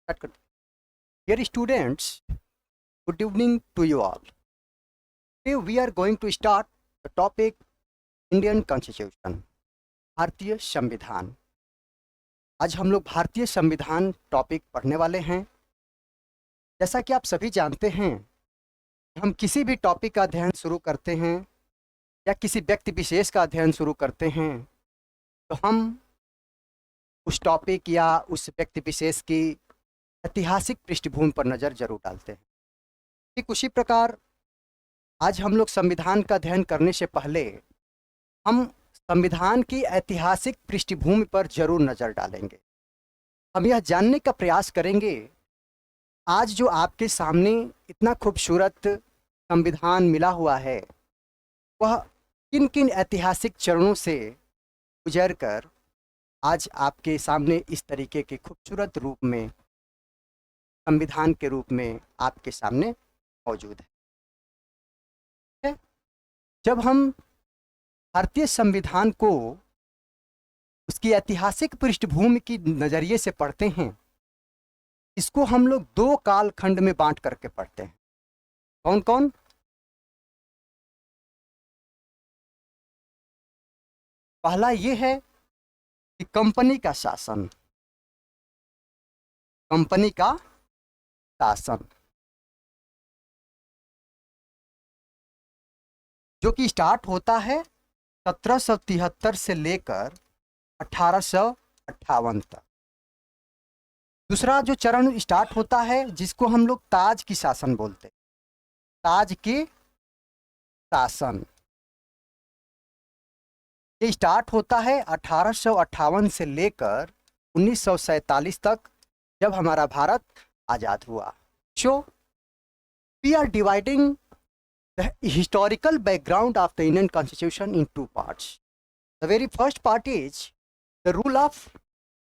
Start करते हैं। Dear students, good evening to you all. Today we are going to start the topic Indian Constitution, भारतीय संविधान। आज हम लोग भारतीय संविधान टॉपिक पढ़ने वाले हैं। जैसा कि आप सभी जानते हैं, हम किसी भी टॉपिक का अध्ययन शुरू करते हैं या किसी व्यक्ति विशेष का अध्ययन शुरू करते हैं तो हम उस टॉपिक या उस व्यक्ति विशेष की ऐतिहासिक पृष्ठभूमि पर नज़र जरूर डालते हैं। ठीक उसी प्रकार आज हम लोग संविधान का अध्ययन करने से पहले हम संविधान की ऐतिहासिक पृष्ठभूमि पर जरूर नज़र डालेंगे। हम यह जानने का प्रयास करेंगे आज जो आपके सामने इतना खूबसूरत संविधान मिला हुआ है वह किन किन ऐतिहासिक चरणों से गुजर कर आज आपके सामने इस तरीके के खूबसूरत रूप में संविधान के रूप में आपके सामने मौजूद है। जब हम भारतीय संविधान को उसकी ऐतिहासिक पृष्ठभूमि की नज़रिए से पढ़ते हैं, इसको हम लोग दो कालखंड में बांट करके पढ़ते हैं। कौन कौन? पहला ये है कि कंपनी का शासन, कंपनी का शासन जो कि स्टार्ट होता है 1773 से लेकर 1858 तक। दूसरा जो चरण स्टार्ट होता है जिसको हम लोग ताज की शासन बोलते हैं, ताज के शासन, ये स्टार्ट होता है 1858 से लेकर 1947 तक, जब हमारा भारत आज़ाद हुआ। So we are dividing the historical background of the Indian Constitution in two parts. The very first part is the rule of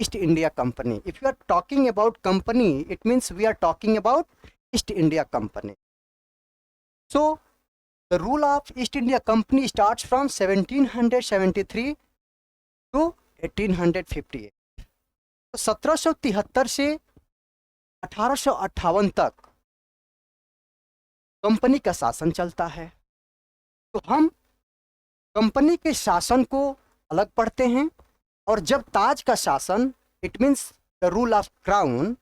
East India Company. If you are talking about company, it means we are talking about East India Company. So the rule of East India Company starts from 1773 to 1858. तो 1773 से 1858 तक company का शासन चलता है। तो हम company के शासन को अलग पढ़ते हैं, और जब ताज का शासन, it means the rule of crown,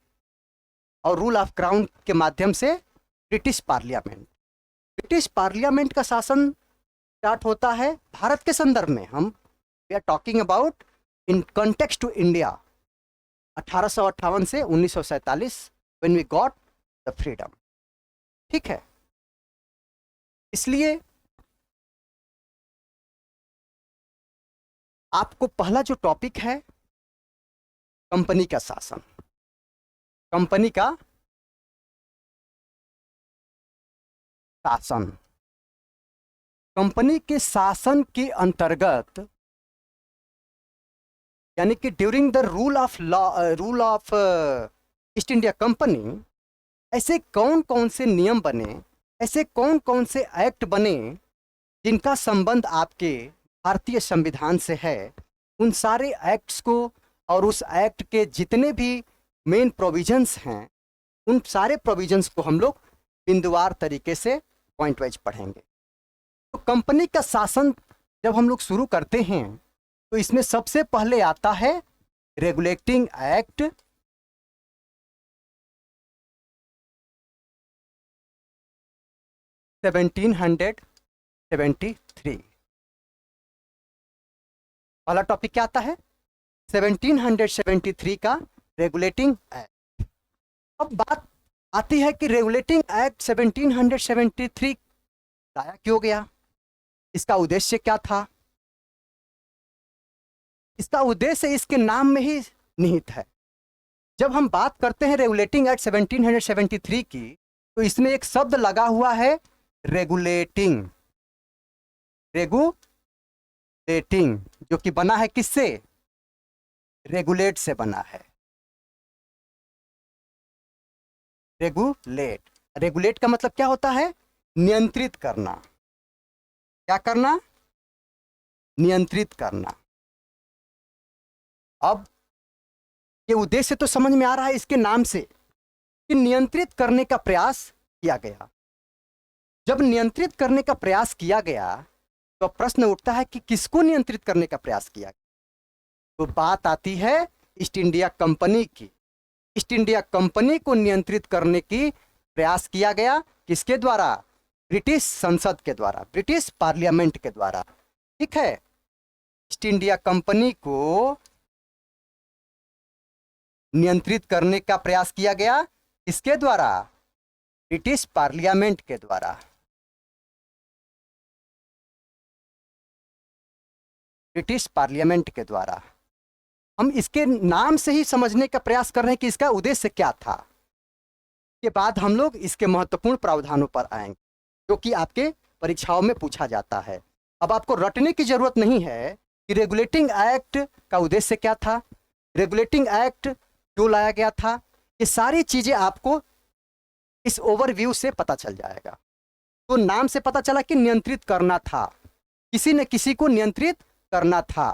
और रूल ऑफ क्राउन के माध्यम से ब्रिटिश पार्लियामेंट का शासन स्टार्ट होता है भारत के संदर्भ में। हम we are talking about in context to India 1858 से 1947 when we got the freedom. ठीक है, इसलिए आपको पहला जो टॉपिक है कंपनी का शासन, कंपनी का शासन, कंपनी के शासन के अंतर्गत यानी कि during the rule of East India company ऐसे कौन कौन से नियम बने, ऐसे कौन कौन से एक्ट बने जिनका संबंध आपके भारतीय संविधान से है, उन सारे एक्ट्स को और उस एक्ट के जितने भी मेन प्रोविजंस हैं उन सारे प्रोविजंस को हम लोग बिंदुवार तरीके से पॉइंट वाइज पढ़ेंगे। तो कंपनी का शासन जब हम लोग शुरू करते हैं तो इसमें सबसे पहले आता है रेगुलेटिंग एक्ट 1773। पहला टॉपिक क्या आता है? 1773 का रेगुलेटिंग एक्ट। अब बात आती है कि रेगुलेटिंग एक्ट 1773 लाया क्यों गया, इसका उद्देश्य क्या था? इसका उद्देश्य इसके नाम में ही निहित है। जब हम बात करते हैं रेगुलेटिंग एक्ट 1773 की, तो इसमें एक शब्द लगा हुआ है रेगुलेटिंग, रेगुलेटिंग, जो कि बना है किससे? रेगुलेट से बना है। रेगुलेट, रेगुलेट का मतलब क्या होता है? नियंत्रित करना। क्या करना? नियंत्रित करना। अब ये उद्देश्य तो समझ में आ रहा है इसके नाम से कि नियंत्रित करने का प्रयास किया गया। जब नियंत्रित करने का प्रयास किया गया तो प्रश्न उठता है कि किसको नियंत्रित करने का प्रयास किया गया। तो बात आती है ईस्ट इंडिया कंपनी की। ईस्ट इंडिया कंपनी को नियंत्रित करने की प्रयास किया गया, किसके द्वारा? ब्रिटिश संसद के द्वारा, ब्रिटिश पार्लियामेंट के द्वारा। ठीक है, ईस्ट इंडिया कंपनी को नियंत्रित करने का प्रयास किया गया, किसके द्वारा? ब्रिटिश पार्लियामेंट के द्वारा। ब्रिटिश पार्लियामेंट के द्वारा। हम इसके नाम से ही समझने का प्रयास कर रहे हैं कि इसका उद्देश्य क्या था। के बाद हम लोग इसके महत्वपूर्ण प्रावधानों पर आएंगे जो कि आपके परीक्षाओं में पूछा जाता है। अब आपको रटने की जरूरत नहीं है कि रेगुलेटिंग एक्ट का उद्देश्य क्या था, रेगुलेटिंग एक्ट क्यों लाया गया था। ये सारी चीजें आपको इस ओवरव्यू से पता चल जाएगा। तो नाम से पता चला कि नियंत्रित करना था, किसी न किसी को नियंत्रित करना था।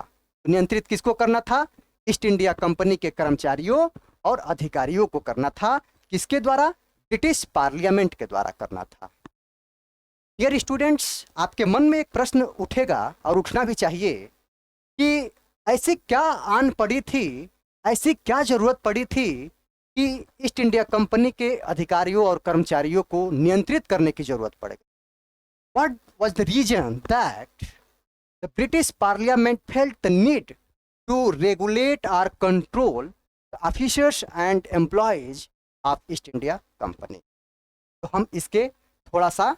नियंत्रित किसको करना था? ईस्ट इंडिया कंपनी के कर्मचारियों और अधिकारियों को करना था। किसके द्वारा? ब्रिटिश पार्लियामेंट के द्वारा करना था। डियर स्टूडेंट्स, आपके मन में एक प्रश्न उठेगा और उठना भी चाहिए कि ऐसी क्या आन पड़ी थी, ऐसी क्या जरूरत पड़ी थी कि ईस्ट इंडिया कंपनी के अधिकारियों और कर्मचारियों को नियंत्रित करने की जरूरत पड़ेगी। What was the reason that the British parliament felt the need to regulate और control the officers and employees of East India company? तो हम इसके थोड़ा सा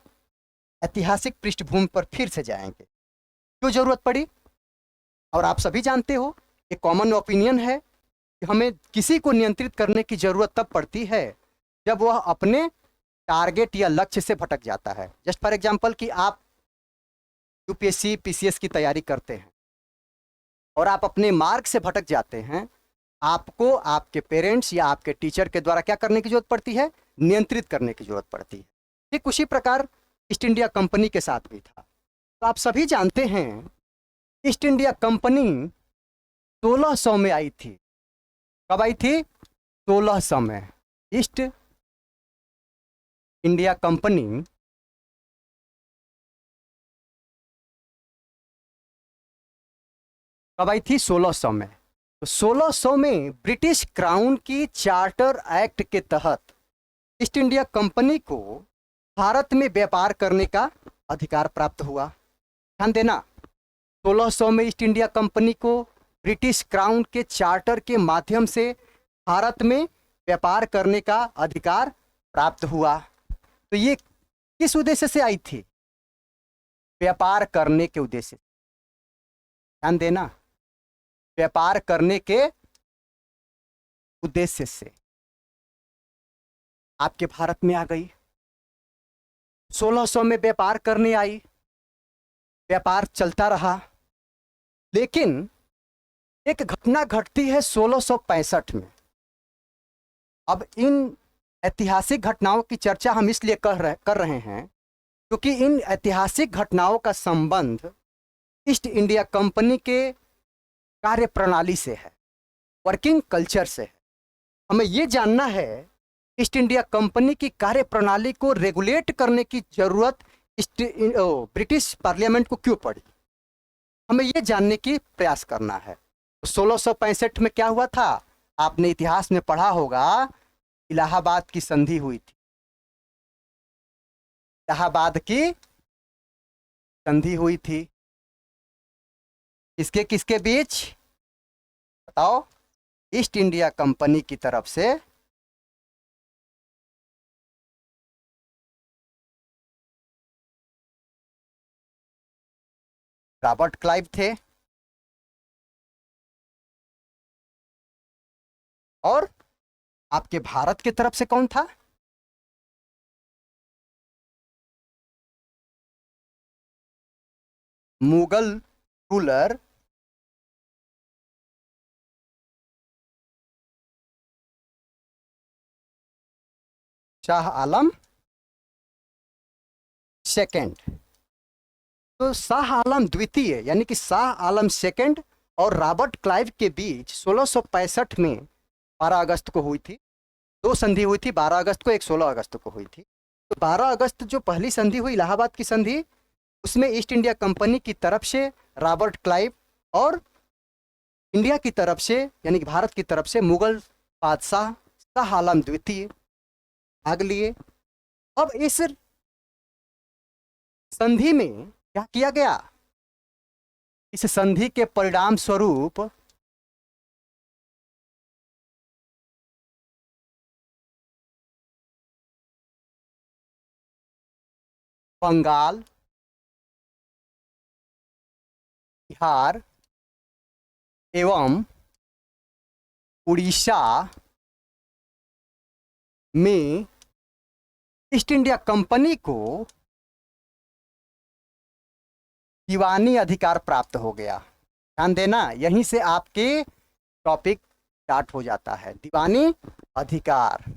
ऐतिहासिक पृष्ठभूमि पर फिर से जाएंगे। क्यों जरूरत पड़ी? और आप सभी जानते हो, एक कॉमन ओपिनियन है कि हमें किसी को नियंत्रित करने की जरूरत तब पड़ती है जब वह अपने टारगेट या लक्ष्य से भटक जाता है। जस्ट फॉर एग्जांपल कि आप यूपीएससी पीसीएस की तैयारी करते हैं और आप अपने मार्ग से भटक जाते हैं, आपको आपके पेरेंट्स या आपके टीचर के द्वारा क्या करने की जरूरत पड़ती है? नियंत्रित करने की जरूरत पड़ती है। ठीक उसी प्रकार ईस्ट इंडिया कंपनी के साथ भी था। तो आप सभी जानते हैं ईस्ट इंडिया कंपनी 1600 में आई थी। कब आई थी? 1600 में। ईस्ट इंडिया कंपनी कब आई थी? 1600 में। तो 1600 में ब्रिटिश क्राउन की चार्टर एक्ट के तहत ईस्ट इंडिया कंपनी को भारत में व्यापार करने का अधिकार प्राप्त हुआ। ध्यान देना, 1600 में ईस्ट इंडिया कंपनी को ब्रिटिश क्राउन के चार्टर के माध्यम से भारत में व्यापार करने का अधिकार प्राप्त हुआ। तो ये किस उद्देश्य से आई थी? व्यापार करने के उद्देश्य। ध्यान देना, व्यापार करने के उद्देश्य से आपके भारत में आ गई। 1600 में व्यापार करने आई, व्यापार चलता रहा, लेकिन एक घटना घटती है 1665 में। अब इन ऐतिहासिक घटनाओं की चर्चा हम इसलिए कर रहे हैं क्योंकि इन ऐतिहासिक घटनाओं का संबंध ईस्ट इंडिया कंपनी के कार्य प्रणाली से है, वर्किंग कल्चर से है। हमें ये जानना है ईस्ट इंडिया कंपनी की कार्य प्रणाली को रेगुलेट करने की जरूरत ब्रिटिश पार्लियामेंट को क्यों पड़ी। हमें ये जानने की प्रयास करना है। 1665 में क्या हुआ था? आपने इतिहास में पढ़ा होगा, इलाहाबाद की संधि हुई थी। इलाहाबाद की संधि हुई थी किसके किसके बीच? बताओ। ईस्ट इंडिया कंपनी की तरफ से रॉबर्ट क्लाइव थे और आपके भारत की तरफ से कौन था? Mughal ruler Shah Alam second. तो शाह आलम द्वितीय यानी कि शाह आलम सेकंड और रॉबर्ट क्लाइव के बीच 1665 में 12 अगस्त को हुई थी। 2 संधि हुई थी, 12 अगस्त को, एक 16 अगस्त को हुई थी। तो 12 अगस्त जो पहली संधि हुई, इलाहाबाद की संधि, उसमें ईस्ट इंडिया कंपनी की तरफ से रॉबर्ट क्लाइव और इंडिया की तरफ से यानी कि भारत की तरफ से मुगल बादशाह शाह आलम द्वितीय भाग लिए। अब इस संधि में क्या किया गया, इस संधि के परिणाम स्वरूप बंगाल, बिहार एवं उड़ीसा में ईस्ट इंडिया कंपनी को दीवानी अधिकार प्राप्त हो गया। ध्यान देना, यहीं से आपके टॉपिक स्टार्ट हो जाता है। दीवानी अधिकार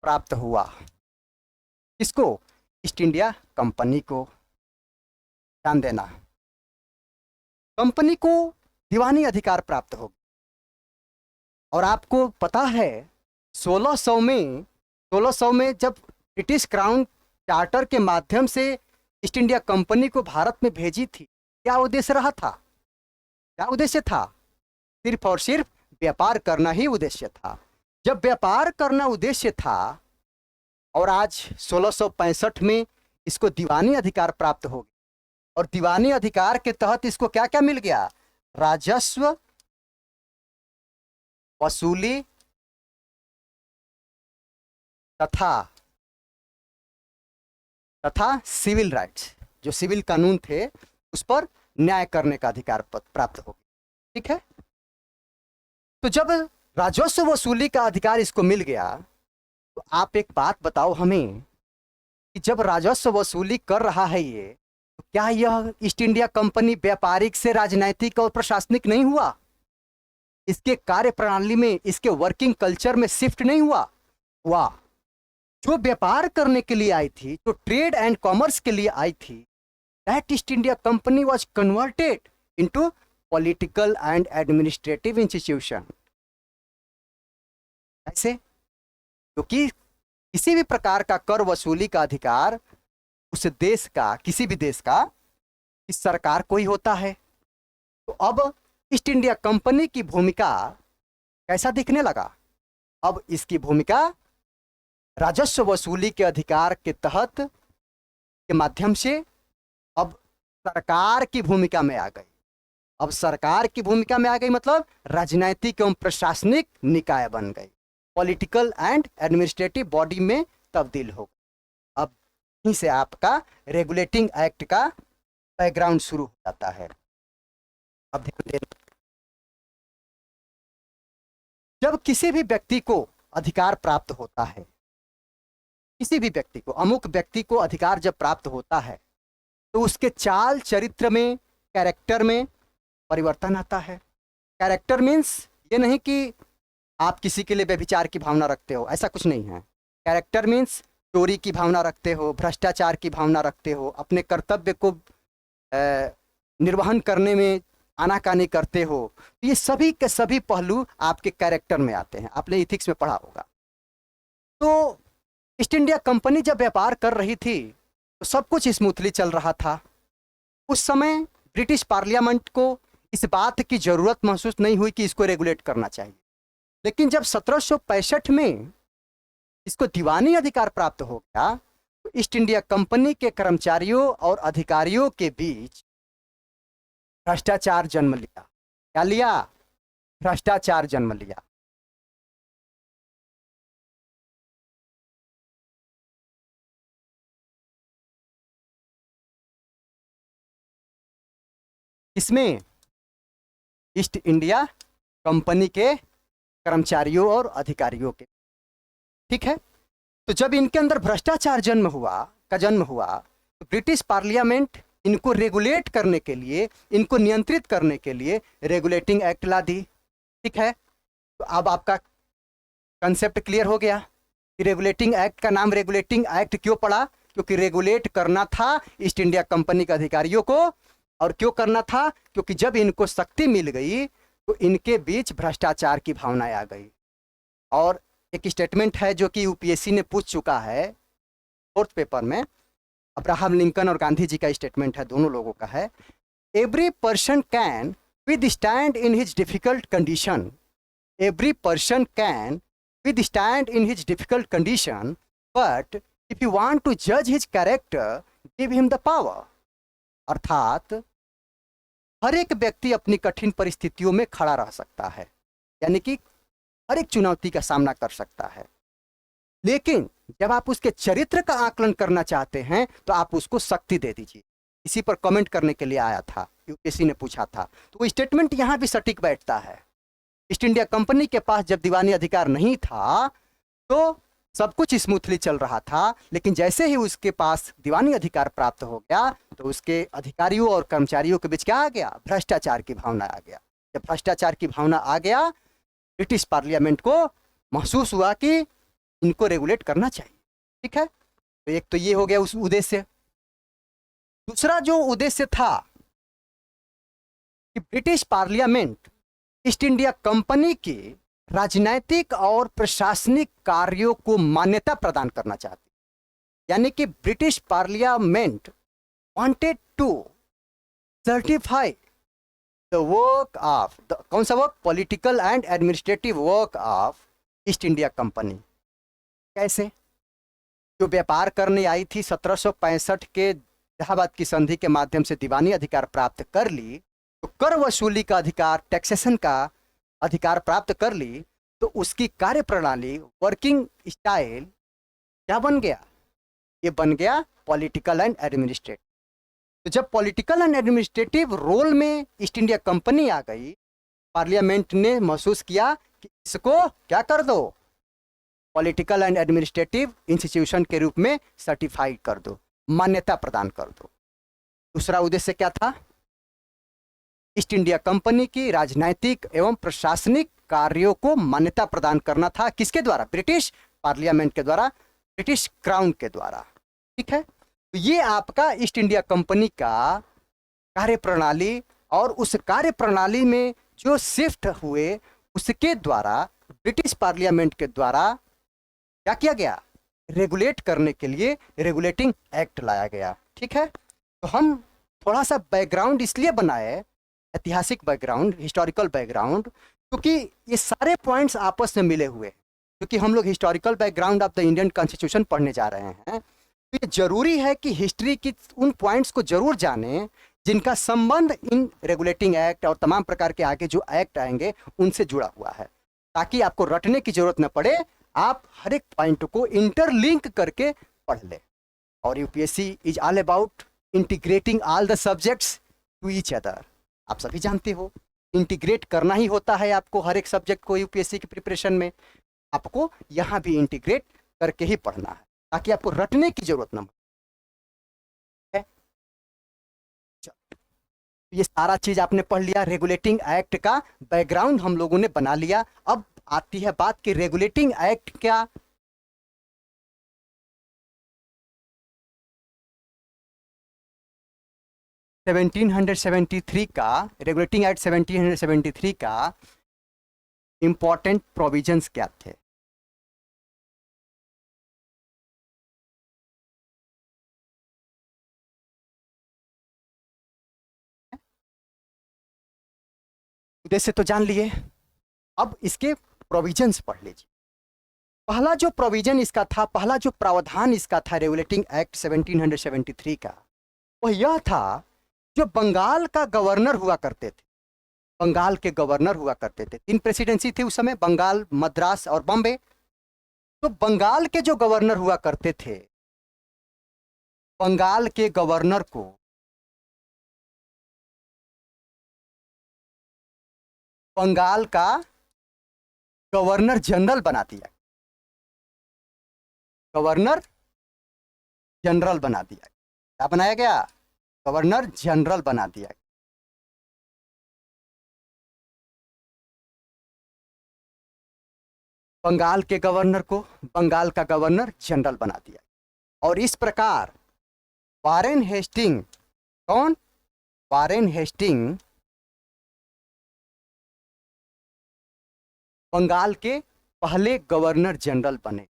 प्राप्त हुआ, किसको? ईस्ट इंडिया कंपनी को। ध्यान देना, कंपनी को दीवानी अधिकार प्राप्त हो गया। और आपको पता है 1600 में जब ब्रिटिश क्राउन चार्टर के माध्यम से ईस्ट इंडिया कंपनी को भारत में भेजी थी, क्या उद्देश्य रहा था? क्या उद्देश्य था? सिर्फ और सिर्फ व्यापार करना ही उद्देश्य था। जब व्यापार करना उद्देश्य था और आज 1665 में इसको दीवानी अधिकार प्राप्त हो गया, और दीवानी अधिकार के तहत इसको क्या क्या मिल गया? राजस्व वसूली तथा सिविल राइट्स, जो सिविल कानून थे उस पर न्याय करने का अधिकार प्राप्त हो गया। ठीक है, तो जब राजस्व वसूली का अधिकार इसको मिल गया, तो आप एक बात बताओ हमें कि जब राजस्व वसूली कर रहा है ये, तो क्या यह ईस्ट इंडिया कंपनी व्यापारिक से राजनीतिक और प्रशासनिक नहीं हुआ? इसके कार्य प्रणाली में, इसके वर्किंग कल्चर में शिफ्ट नहीं हुआ? हुआ। जो व्यापार करने के लिए आई थी, जो ट्रेड एंड कॉमर्स के लिए आई थी, that east India company was converted into political and administrative institution. ऐसे क्योंकि किसी भी प्रकार का कर वसूली का अधिकार उस देश का, किसी भी देश का, इस सरकार को ही होता है। तो अब ईस्ट इंडिया कंपनी की भूमिका कैसा दिखने लगा? अब इसकी भूमिका राजस्व वसूली के अधिकार के तहत के माध्यम से अब सरकार की भूमिका में आ गई। अब सरकार की भूमिका में आ गई मतलब राजनीतिक एवं प्रशासनिक निकाय बन गई, पॉलिटिकल एंड एडमिनिस्ट्रेटिव बॉडी में तब्दील हो गई। अब यहीं से आपका रेगुलेटिंग एक्ट का बैकग्राउंड शुरू हो जाता है। अब ध्यान देना, जब किसी भी व्यक्ति को अधिकार प्राप्त होता है, किसी भी व्यक्ति को, अमुक व्यक्ति को अधिकार जब प्राप्त होता है, तो उसके चाल चरित्र में, कैरेक्टर में परिवर्तन आता है। कैरेक्टर मीन्स ये नहीं कि आप किसी के लिए व्यभिचार की भावना रखते हो, ऐसा कुछ नहीं है। कैरेक्टर मीन्स चोरी की भावना रखते हो, भ्रष्टाचार की भावना रखते हो, अपने कर्तव्य को निर्वहन करने में आनाकानी करते हो। ये सभी के सभी पहलू आपके कैरेक्टर में आते हैं। आपने इथिक्स में पढ़ा होगा। तो ईस्ट इंडिया कंपनी जब व्यापार कर रही थी तो सब कुछ स्मूथली चल रहा था। उस समय ब्रिटिश पार्लियामेंट को इस बात की जरूरत महसूस नहीं हुई कि इसको रेगुलेट करना चाहिए। लेकिन जब 1765 में इसको दीवानी अधिकार प्राप्त हो गया, तो ईस्ट इंडिया कंपनी के कर्मचारियों और अधिकारियों के बीच भ्रष्टाचार जन्म लिया। क्या लिया? भ्रष्टाचार जन्म लिया। इसमें ईस्ट इंडिया कंपनी के कर्मचारियों और अधिकारियों के, ठीक है। तो जब इनके अंदर भ्रष्टाचार जन्म हुआ, तो ब्रिटिश पार्लियामेंट इनको रेगुलेट करने के लिए, इनको नियंत्रित करने के लिए रेगुलेटिंग एक्ट ला दी। ठीक है, तो अब आपका कंसेप्ट क्लियर हो गया कि रेगुलेटिंग एक्ट का नाम रेगुलेटिंग एक्ट क्यों पड़ा? क्योंकि रेगुलेट करना था ईस्ट इंडिया कंपनी के अधिकारियों को और क्यों करना था? क्योंकि जब इनको शक्ति मिल गई तो इनके बीच भ्रष्टाचार की भावना आ गई। और एक स्टेटमेंट है जो कि यूपीएससी ने पूछ चुका है 4th पेपर में, अब्राहम लिंकन और गांधी जी का स्टेटमेंट है, दोनों लोगों का है। Every person can withstand in his difficult condition. Every person can withstand in his difficult condition, but if you want to judge his character, give him the power. अर्थात हर एक व्यक्ति अपनी कठिन परिस्थितियों में खड़ा रह सकता है, यानी कि हर एक चुनौती का सामना कर सकता है, लेकिन जब आप उसके चरित्र का आकलन करना चाहते हैं तो आप उसको शक्ति दे दीजिए। इसी पर कमेंट करने के लिए आया था, यूपीएससी ने पूछा था, तो वो स्टेटमेंट यहां भी सटीक बैठता है। ईस्ट इंडिया कंपनी के पास जब दीवानी अधिकार नहीं था तो सब कुछ स्मूथली चल रहा था, लेकिन जैसे ही उसके पास दीवानी अधिकार प्राप्त हो गया तो उसके अधिकारियों और कर्मचारियों के बीच क्या आ गया? भ्रष्टाचार की भावना आ गया। जब भ्रष्टाचार की भावना आ गया, ब्रिटिश पार्लियामेंट को महसूस हुआ कि इनको रेगुलेट करना चाहिए। ठीक है, तो एक तो ये हो गया उस उद्देश्य। दूसरा जो उद्देश्य था कि British parliament east India company के राजनैतिक और प्रशासनिक कार्यों को मान्यता प्रदान करना चाहती, यानी कि British parliament wanted to certify the work of कौन सा work? Political and administrative work of East India company. कैसे? जो व्यापार करने आई थी 1765 के इलाहाबाद की संधि के माध्यम से दीवानी अधिकार प्राप्त कर ली, तो कर वसूली का अधिकार, टैक्सेशन का अधिकार प्राप्त कर ली, तो उसकी कार्य प्रणाली, वर्किंग स्टाइल क्या बन गया? ये बन गया पॉलिटिकल एंड एडमिनिस्ट्रेटिव। तो जब पॉलिटिकल एंड एडमिनिस्ट्रेटिव रोल में ईस्ट इंडिया कंपनी आ गई, पार्लियामेंट ने महसूस किया कि इसको क्या कर दो? पॉलिटिकल एंड एडमिनिस्ट्रेटिव इंस्टीट्यूशन के रूप में सर्टिफाइड कर दो, मान्यता प्रदान कर दो। दूसरा उद्देश्य क्या था? ईस्ट इंडिया कंपनी की राजनीतिक एवं प्रशासनिक कार्यों को मान्यता प्रदान करना था। किसके द्वारा? ब्रिटिश पार्लियामेंट के द्वारा, ब्रिटिश क्राउन के द्वारा। ठीक है, तो ये आपका ईस्ट इंडिया कंपनी का कार्य प्रणाली, और उस कार्य प्रणाली में जो शिफ्ट हुए उसके द्वारा ब्रिटिश पार्लियामेंट के द्वारा क्या किया गया? रेगुलेट करने के लिए रेगुलेटिंग एक्ट लाया गया। ठीक है, तो हम थोड़ा सा बैकग्राउंड इसलिए बनाए, ऐतिहासिक बैकग्राउंड, हिस्टोरिकल बैकग्राउंड, क्योंकि ये सारे पॉइंट्स आपस में मिले हुए हैं। क्योंकि हम लोग historical background of the Indian constitution पढ़ने जा रहे हैं, तो ये जरूरी है कि हिस्ट्री की उन पॉइंट्स को जरूर जानें जिनका संबंध इन रेगुलेटिंग एक्ट और तमाम प्रकार के आगे जो एक्ट आएंगे उनसे जुड़ा हुआ है, ताकि आपको रटने की जरूरत न पड़े, आप हर एक पॉइंट को इंटरलिंक करके पढ़ ले। और UPSC is all about integrating all the subjects to each other. आप सभी जानते हो, इंटीग्रेट करना ही होता है आपको हर एक सब्जेक्ट को। यूपीएससी की प्रिपरेशन में आपको यहाँ भी इंटीग्रेट करके ही पढ़ना है, ताकि आपको रटने की जरूरत न पड़े। ये सारा चीज आपने पढ़ लिया, रेगुलेटिंग एक्ट का बैकग्राउंड हम लोगों ने बना लिया। अब आती है बात कि रेगुलेटिंग एक्ट क्या? रेगुलेटिंग एक्ट 1773 का इंपॉर्टेंट प्रोविजंस क्या थे? उद्देश्य तो जान लिए, अब इसके प्रोविजंस पढ़ लीजिए। पहला जो प्रोविजन इसका था, पहला जो प्रावधान इसका था रेगुलेटिंग एक्ट 1773 का, वह यह था, जो बंगाल का गवर्नर हुआ करते थे, बंगाल के गवर्नर हुआ करते थे, 3 प्रेसिडेंसी थी उस समय, बंगाल, मद्रास और बॉम्बे। तो बंगाल के जो गवर्नर हुआ करते थे, बंगाल के गवर्नर को बंगाल का गवर्नर जनरल बना दिया, गवर्नर जनरल बना दिया। क्या बनाया गया? गवर्नर जनरल बना दिया। बंगाल के गवर्नर को बंगाल का गवर्नर जनरल बना दिया। और इस प्रकार वारेन हेस्टिंग, कौन? वारेन हेस्टिंग बंगाल के पहले गवर्नर जनरल बने।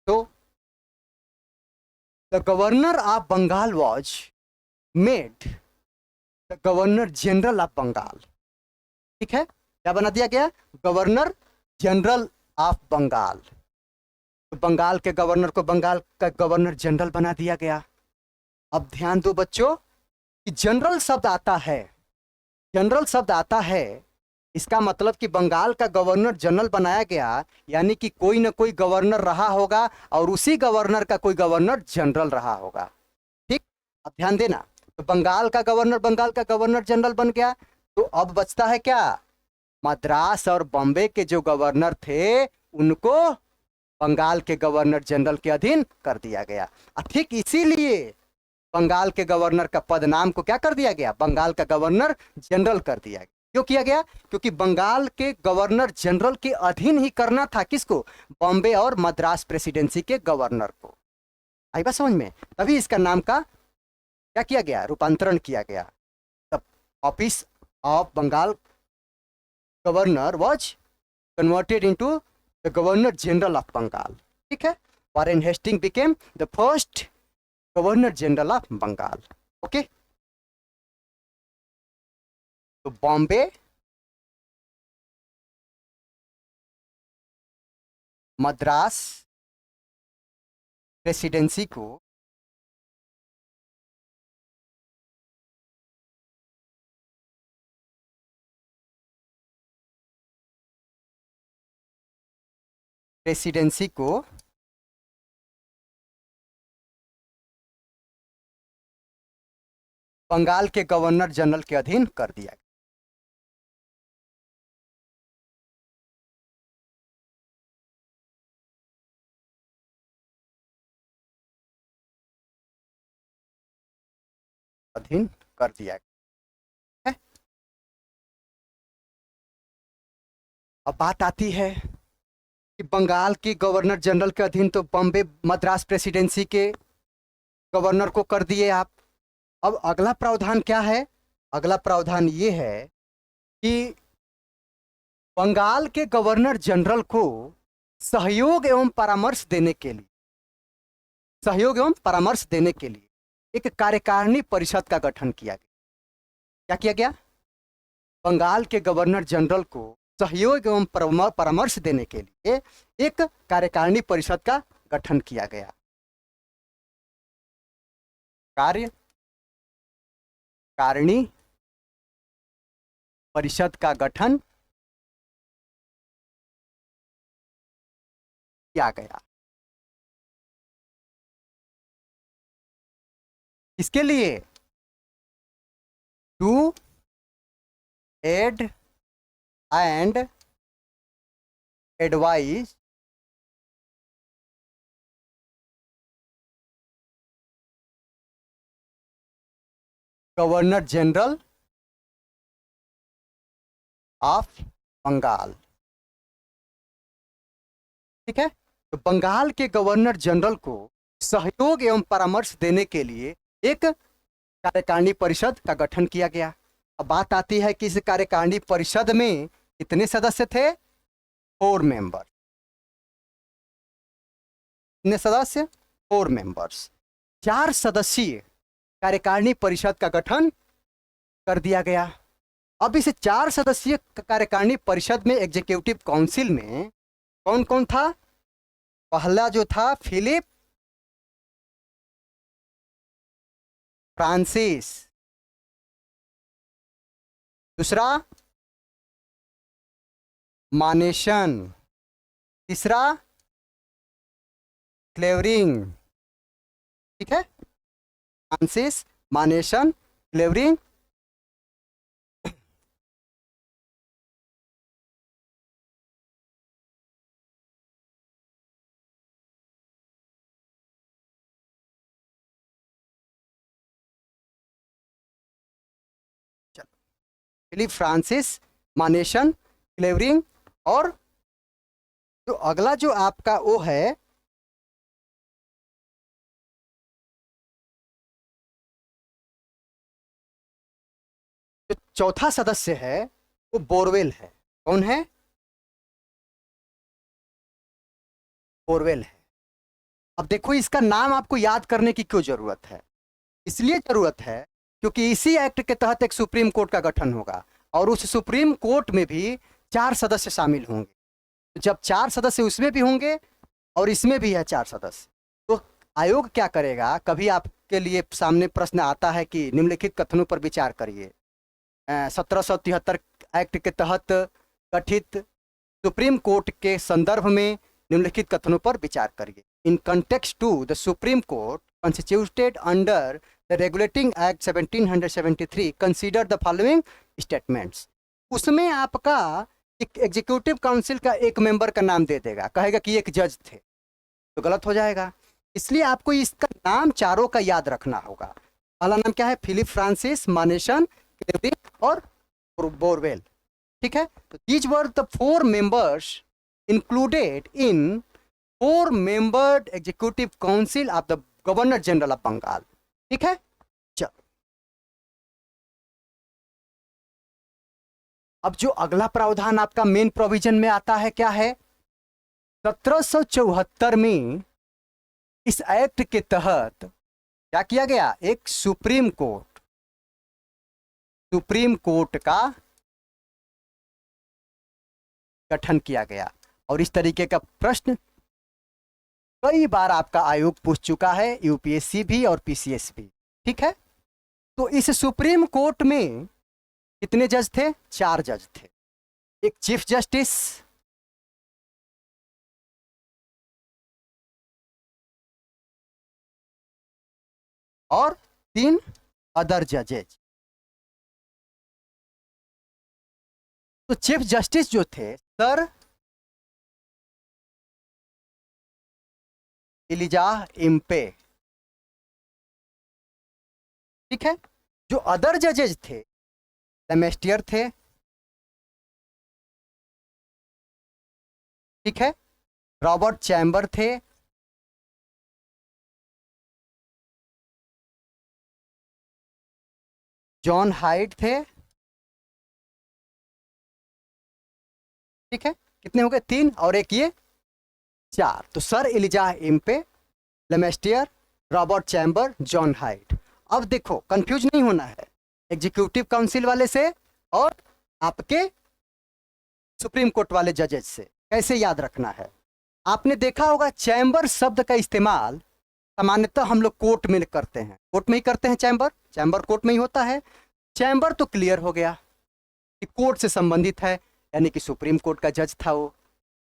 तो the governor of Bengal was made the governor general of Bengal. ठीक है, क्या बना दिया गया? Governor general of Bengal. तो बंगाल के गवर्नर को बंगाल का गवर्नर जनरल बना दिया गया। अब ध्यान दो बच्चों कि जनरल शब्द आता है, जनरल शब्द आता है, इसका मतलब कि बंगाल का गवर्नर जनरल बनाया गया, यानी कि कोई ना कोई गवर्नर रहा होगा और उसी गवर्नर का कोई गवर्नर जनरल रहा होगा। ठीक, अब ध्यान देना। तो बंगाल का गवर्नर जनरल बन गया। तो अब बचता है क्या? मद्रास और बॉम्बे के जो गवर्नर थे उनको बंगाल के गवर्नर जनरल के अधीन कर दिया गया। ठीक इसीलिए बंगाल के गवर्नर का पद नाम को क्या कर दिया गया? बंगाल का गवर्नर जनरल कर दिया गया। क्यों किया गया? क्योंकि बंगाल के गवर्नर जनरल के अधीन ही करना था किसको? बॉम्बे और मद्रास प्रेसिडेंसी के गवर्नर को। आई बात समझ में? तभी इसका नाम का क्या किया गया? रूपांतरण किया गया। The office of Bengal governor was converted into the governor general of Bengal. ठीक है, Warren Hasting became the first governor general of Bengal. Okay, तो बॉम्बे, मद्रास प्रेसिडेंसी को बंगाल के गवर्नर जनरल के अधीन कर दिया गया। अधीन कर दिया गया है। अब बात आती है कि बंगाल के गवर्नर जनरल के अधीन तो बॉम्बे मद्रास प्रेसिडेंसी के गवर्नर को कर दिए आप। अब अगला प्रावधान क्या है? अगला प्रावधान ये है कि बंगाल के गवर्नर जनरल को सहयोग एवं परामर्श देने के लिए, सहयोग एवं परामर्श देने के लिए एक कार्यकारिणी परिषद का गठन किया गया। क्या किया गया? बंगाल के गवर्नर जनरल को सहयोग एवं परामर्श देने के लिए एक कार्यकारिणी परिषद का गठन किया गया। कार्यकारिणी परिषद का गठन किया गया। इसके लिए to aid and advise governor general of Bengal. ठीक है, तो बंगाल के गवर्नर जनरल को सहयोग एवं परामर्श देने के लिए एक कार्यकारिणी परिषद का गठन किया गया। अब बात आती है कि इस कार्यकारिणी परिषद में कितने सदस्य थे? 4 मेंबर। कितने सदस्य? 4 मेंबर्स। 4 सदस्यीय कार्यकारिणी परिषद का गठन कर दिया गया। अब इस 4 सदस्यीय कार्यकारिणी परिषद में एग्जीक्यूटिव काउंसिल में कौन कौन था? पहला जो था फिलिप फ्रांसिस, दूसरा मानेशन, तीसरा क्लेवरिंग। ठीक है, फ्रांसिस, मानेशन, क्लेवरिंग। फिलिप फ्रांसिस, मानेशन, क्लेवरिंग और जो अगला जो आपका वो है चौथा सदस्य है वो बोरवेल है। कौन है? बोरवेल है। अब देखो इसका नाम आपको याद करने की क्यों जरूरत है? इसलिए जरूरत है क्योंकि इसी एक्ट के तहत एक सुप्रीम कोर्ट का गठन होगा और उस सुप्रीम कोर्ट में भी 4 सदस्य शामिल होंगे। तो जब 4 सदस्य उसमें भी होंगे और इसमें भी है 4 सदस्य, तो आयोग क्या करेगा? कभी आपके लिए सामने प्रश्न आता है कि निम्नलिखित कथनों पर विचार करिए। 1773 एक्ट के तहत गठित सुप्रीम कोर्ट के संदर्भ में निम्नलिखित कथनों पर विचार करिए। In context to the supreme court constituted under the regulating act 1773 consider the following statements। उसमें आपका एक एग्जीक्यूटिव काउंसिल का एक मेंबर का नाम दे देगा, कहेगा कि एक जज थे, तो गलत हो जाएगा। इसलिए आपको इसका नाम चारों का याद रखना होगा। पहला नाम क्या है? फिलिप फ्रांसिस, मानेसन, क्लेवेरिक और बोरवेल। ठीक है, तो these were the 4 members included in 4-membered executive council of the governor general of Bengal. ठीक है, चलो अब जो अगला प्रावधान आपका मेन प्रोविजन में आता है क्या है? 1774 में इस एक्ट के तहत क्या किया गया? एक सुप्रीम कोर्ट का गठन किया गया। और इस तरीके का प्रश्न कई बार आपका आयोग पूछ चुका है, यूपीएससी भी और पीसीएस भी। ठीक है, तो इस सुप्रीम कोर्ट में कितने जज थे? 4 जज थे। एक चीफ जस्टिस, और 3 अदर जजेज। तो चीफ जस्टिस जो थे सर इलिजाह इम्पे। ठीक है, जो अदर जजेज थे लेमेस्टियर थे। ठीक है, रॉबर्ट चैम्बर थे, जॉन हाइड थे। ठीक है, कितने हो गए? 3 और एक ये 4। तो sir Elijah Impey, Lemaistre, Robert Chamber, John Hyde. अब देखो कंफ्यूज नहीं होना है एग्जीक्यूटिव काउंसिल वाले से और आपके सुप्रीम कोर्ट वाले जजेस से। कैसे याद रखना है? आपने देखा होगा चैम्बर शब्द का इस्तेमाल सामान्यतः हम लोग कोर्ट में करते हैं, कोर्ट में ही करते हैं। चैम्बर कोर्ट में ही होता है। चैम्बर तो क्लियर हो गया कि कोर्ट से संबंधित है, यानी कि सुप्रीम कोर्ट का जज था वो।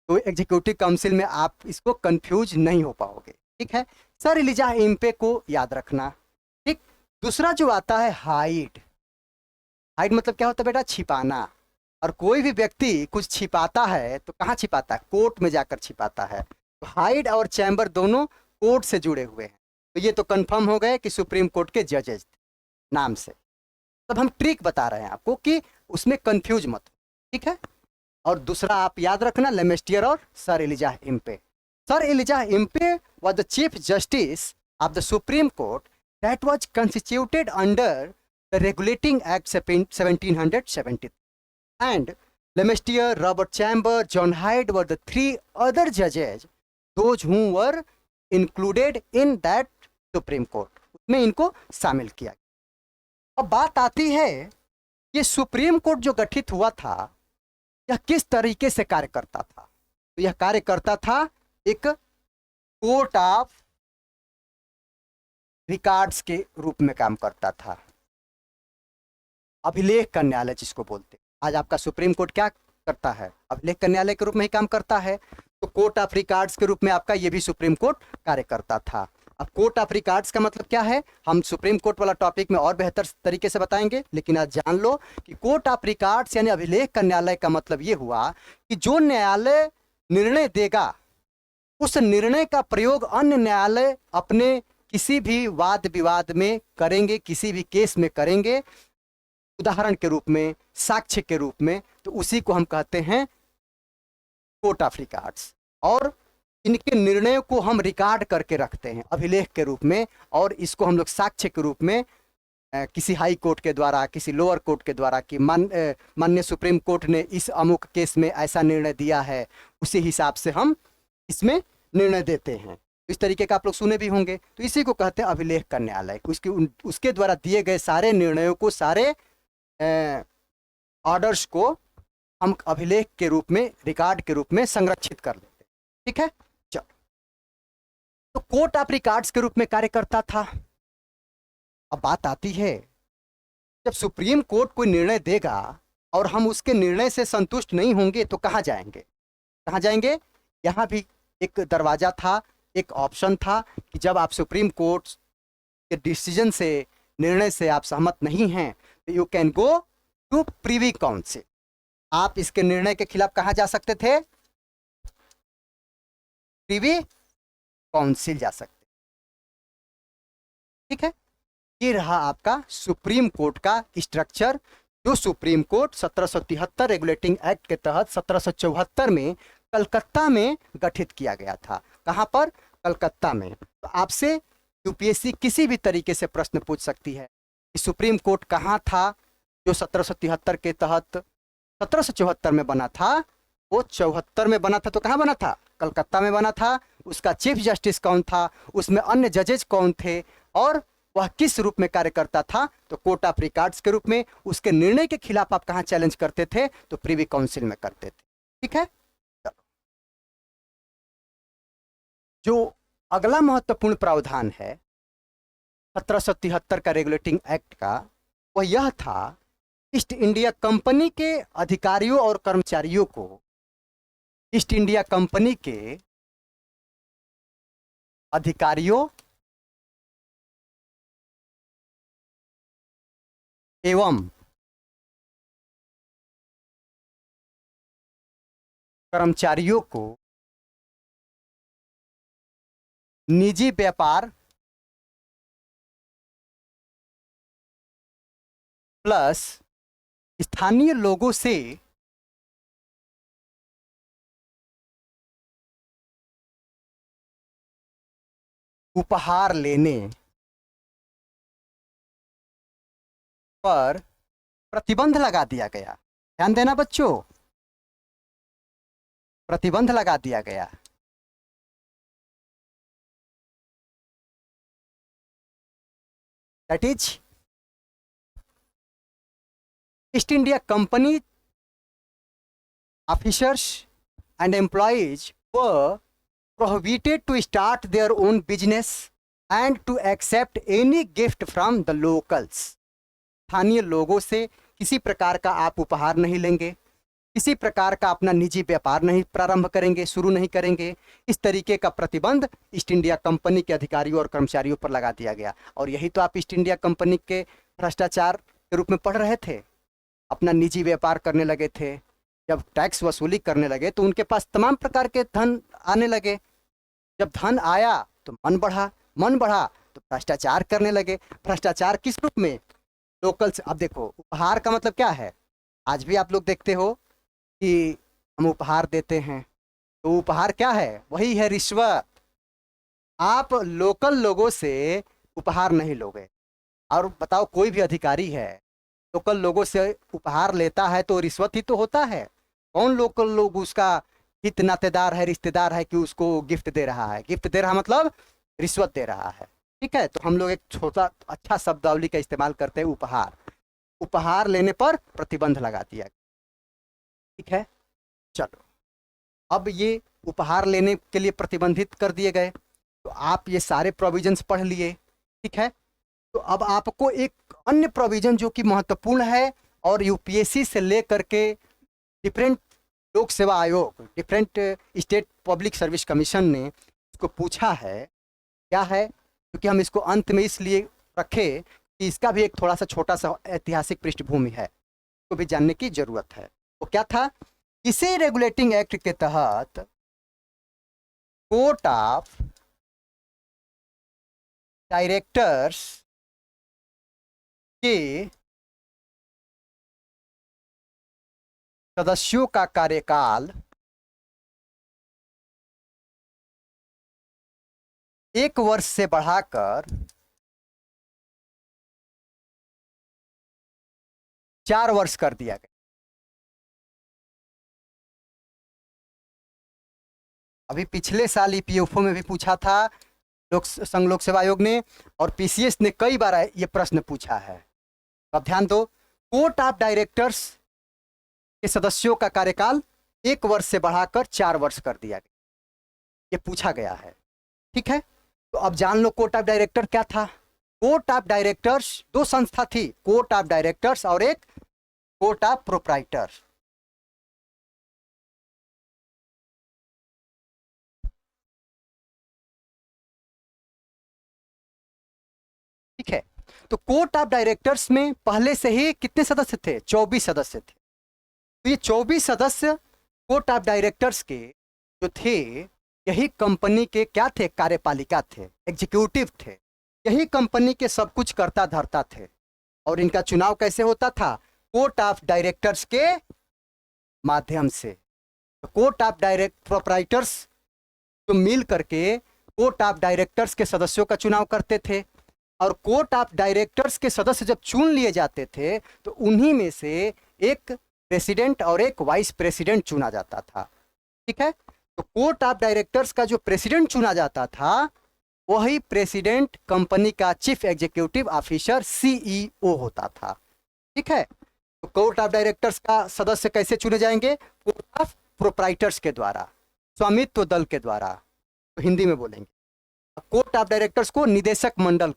तो एग्जीक्यूटिव काउंसिल में आप इसको कंफ्यूज नहीं हो पाओगे। ठीक है, सर इलिजाह इम्पे को याद रखना। ठीक, दूसरा जो आता है हाइड। हाइड मतलब क्या होता है बेटा? छिपाना। और कोई भी व्यक्ति कुछ छिपाता है तो कहाँ छिपाता है? कोर्ट में जाकर छिपाता है। तो हाइड और चैम्बर दोनों कोर्ट से जुड़े हुए हैं। तो ये तो कंफर्म हो गए कि सुप्रीम कोर्ट के जजेस नाम से। तब हम ट्रिक बता रहे हैं आपको कि उसमें कंफ्यूज मत। ठीक है, और दूसरा आप याद रखना लेमेस्टियर और sir Elijah Impey. Sir Elijah Impey was the chief justice of the Supreme Court that was constituted under the Regulating Act 1770, and Lemestier, Robert Chamber, John Hyde were the 3 other judges, those who were included in that Supreme Court। उसमें इनको शामिल किया गया। अब बात आती है ये सुप्रीम कोर्ट जो गठित हुआ था यह किस तरीके से कार्य करता था? तो यह कार्य करता था एक कोर्ट ऑफ रिकॉर्ड्स के रूप में काम करता था। अभिलेख का न्यायालय जिसको बोलते हैं। आज आपका सुप्रीम कोर्ट क्या करता है? अभिलेख का न्यायालय के रूप में ही काम करता है। तो कोर्ट ऑफ रिकॉर्ड्स के रूप में आपका ये भी सुप्रीम कोर्ट कार्य करता था। अब कोर्ट ऑफ रिकॉर्ड्स का मतलब क्या है हम सुप्रीम कोर्ट वाला टॉपिक में और बेहतर तरीके से बताएंगे, लेकिन आज जान लो कि कोर्ट ऑफ रिकॉर्ड्स यानी अभिलेख का न्यायालय का मतलब ये हुआ कि जो न्यायालय निर्णय देगा उस निर्णय का प्रयोग अन्य न्यायालय अपने किसी भी वाद विवाद में करेंगे, किसी भी केस में करेंगे, उदाहरण के रूप में, साक्ष्य के रूप में। तो उसी को हम कहते हैं कोर्ट ऑफ रिकॉर्ड्स। और इनके निर्णयों को हम रिकॉर्ड करके रखते हैं अभिलेख के रूप में, और इसको हम लोग साक्ष्य के रूप में किसी हाई कोर्ट के द्वारा, किसी लोअर कोर्ट के द्वारा कि माननीय सुप्रीम कोर्ट ने इस अमुक केस में ऐसा निर्णय दिया है, उसी हिसाब से हम इसमें निर्णय देते हैं। इस तरीके का आप लोग सुने भी होंगे। तो इसी को कहते हैं अभिलेख न्यायालय। उसके द्वारा दिए गए सारे निर्णयों को, सारे ऑर्डर्स को हम अभिलेख के रूप में, रिकॉर्ड के रूप में संरक्षित कर लेते हैं। ठीक है, चलो। तो कोर्ट ऑफ रिकॉर्ड्स के रूप में कार्य करता था। अब बात आती है, जब सुप्रीम कोर्ट कोई निर्णय देगा और हम उसके निर्णय से संतुष्ट नहीं होंगे तो कहाँ जाएंगे? कहाँ जाएंगे? यहाँ भी एक दरवाजा था, एक ऑप्शन था कि जब आप सुप्रीम कोर्ट के डिसीजन से, निर्णय से आप सहमत नहीं हैं तो you can go to privy council. आप इसके निर्णय के खिलाफ कहाँ जा सकते थे? प्रीवी काउंसिल जा सकते। ठीक है, ये रहा आपका सुप्रीम कोर्ट का स्ट्रक्चर, जो सुप्रीम कोर्ट 1773 रेगुलेटिंग एक्ट के तहत 1774 में कलकत्ता में गठित किया गया था। कहाँ पर? कलकत्ता में। तो आपसे यूपीएससी किसी भी तरीके से प्रश्न पूछ सकती है कि सुप्रीम कोर्ट कहाँ था जो 1773 के तहत 1774 में बना था। वो 74 में बना था, तो कहाँ बना था? कलकत्ता में बना था। उसका चीफ जस्टिस कौन था? उसमें अन्य जजेज कौन थे? और वह किस रूप में कार्य करता था? तो कोर्ट ऑफ रिकॉर्ड्स के रूप में। उसके निर्णय के खिलाफ आप कहाँ चैलेंज करते थे? तो प्रीवी काउंसिल में करते थे। ठीक है, जो अगला महत्वपूर्ण प्रावधान है 1773 का रेगुलेटिंग एक्ट का, वह यह था, ईस्ट इंडिया कंपनी के अधिकारियों और कर्मचारियों को, ईस्ट इंडिया कंपनी के अधिकारियों एवं कर्मचारियों को निजी व्यापार प्लस स्थानीय लोगों से उपहार लेने पर प्रतिबंध लगा दिया गया। ध्यान देना बच्चों, प्रतिबंध लगा दिया गया। That is, east India company officers and employees were prohibited to start their own business and to accept any gift from the locals। स्थानीय लोगों से किसी प्रकार का आप उपहार नहीं लेंगे, किसी प्रकार का अपना निजी व्यापार नहीं प्रारंभ करेंगे, शुरू नहीं करेंगे। इस तरीके का प्रतिबंध ईस्ट इंडिया कंपनी के अधिकारियों और कर्मचारियों पर लगा दिया गया। और यही तो आप ईस्ट इंडिया कंपनी के भ्रष्टाचार के रूप में पढ़ रहे थे। अपना निजी व्यापार करने लगे थे, जब टैक्स वसूली करने लगे तो उनके पास तमाम प्रकार के धन आने लगे। जब धन आया तो मन बढ़ा, मन बढ़ा तो भ्रष्टाचार करने लगे। भ्रष्टाचार किस रूप में? लोकल से। अब देखो, उपहार का मतलब क्या है? आज भी आप लोग देखते हो कि हम उपहार देते हैं, तो उपहार क्या है? वही है रिश्वत। आप लोकल लोगों से उपहार नहीं लोगे। और बताओ, कोई भी अधिकारी है लोकल लोगों से उपहार लेता है तो रिश्वत ही तो होता है। कौन लोकल लोग उसका हित नातेदार है, रिश्तेदार है कि उसको गिफ्ट दे रहा है? गिफ्ट दे रहा मतलब रिश्वत दे रहा है। ठीक है, तो हम लोग एक छोटा अच्छा शब्दावली का इस्तेमाल करते हैं, उपहार। उपहार लेने पर प्रतिबंध लगा दिया। ठीक है, चलो। अब ये उपहार लेने के लिए प्रतिबंधित कर दिए गए, तो आप ये सारे प्रोविजंस पढ़ लिए। ठीक है, तो अब आपको एक अन्य प्रोविजन जो कि महत्वपूर्ण है और यूपीएससी से लेकर के डिफरेंट लोक सेवा आयोग, different state public service commission ने इसको पूछा है, क्या है? क्योंकि हम इसको अंत में इसलिए रखे कि इसका भी एक थोड़ा सा छोटा सा ऐतिहासिक पृष्ठभूमि है, तो भी जानने की जरूरत है। वो क्या था? इसी रेगुलेटिंग एक्ट के तहत कोर्ट ऑफ डायरेक्टर्स के सदस्यों का कार्यकाल 1 वर्ष से बढ़ाकर 4 वर्ष कर दिया गया। अभी पिछले साल ईपीएफओ में भी पूछा था संघ लोक सेवा आयोग ने, और पीसीएस ने कई बार ये प्रश्न पूछा है। अब ध्यान दो, कोर्ट ऑफ डायरेक्टर्स के सदस्यों का कार्यकाल 1 वर्ष से बढ़ाकर 4 वर्ष कर दिया गया, ये पूछा गया है। ठीक है, तो अब जान लो कोर्ट ऑफ डायरेक्टर क्या था। कोर्ट ऑफ डायरेक्टर्स 2 संस्था थी, कोर्ट ऑफ डायरेक्टर्स और एक कोर्ट ऑफ प्रोप्राइटर। ठीक है, तो कोर्ट ऑफ डायरेक्टर्स में पहले से ही कितने सदस्य थे? 24 सदस्य थे। तो ये 24 सदस्य कोर्ट ऑफ डायरेक्टर्स के जो थे, यही कंपनी के क्या थे? कार्यपालिका थे, एग्जीक्यूटिव थे। यही कंपनी के सब कुछ करता धरता थे। और इनका चुनाव कैसे होता था? कोर्ट ऑफ डायरेक्टर्स के माध्यम से। तो कोर्ट ऑफ डायरेक्ट प्रोप्राइटर्स जो मिल करके कोर्ट ऑफ डायरेक्टर्स के सदस्यों का चुनाव करते थे, और कोर्ट ऑफ डायरेक्टर्स के सदस्य जब चुन लिए जाते थे तो उन्हीं में से एक प्रेसिडेंट और एक वाइस प्रेसिडेंट चुना जाता था। ठीक है, तो कोर्ट ऑफ डायरेक्टर्स का जो प्रेसिडेंट चुना जाता था, वही प्रेसिडेंट कंपनी का चीफ एग्जीक्यूटिव ऑफिसर सीईओ होता था। ठीक है, तो कोर्ट ऑफ डायरेक्टर्स का सदस्य कैसे चुने जाएंगे? कोर्ट ऑफ प्रोप्राइटर्स के द्वारा, स्वामित्व दल के द्वारा, तो हिंदी में बोलेंगे। कोर्ट ऑफ डायरेक्टर्स को निदेशक मंडल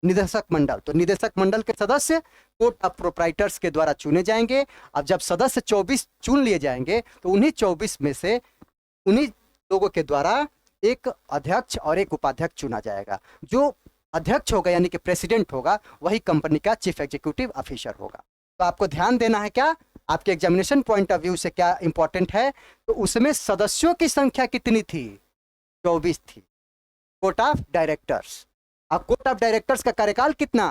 तो निदेशक मंडल के सदस्य कोर्ट ऑफ प्रोप्राइटर्स के द्वारा चुने जाएंगे। अब जब सदस्य 24 चुन लिए जाएंगे तो उन्हीं 24 में से उन्हीं लोगों के द्वारा एक अध्यक्ष और एक उपाध्यक्ष चुना जाएगा। जो अध्यक्ष होगा यानी कि प्रेसिडेंट होगा, वही कंपनी का चीफ एग्जीक्यूटिव ऑफिसर होगा। तो आपको ध्यान देना है, क्या आपके एग्जामिनेशन पॉइंट ऑफ व्यू से क्या इंपॉर्टेंट है, तो उसमें सदस्यों की संख्या कितनी थी? 24 थी, कोर्ट ऑफ डायरेक्टर्स। अब कोर्ट ऑफ डायरेक्टर्स का कार्यकाल कितना?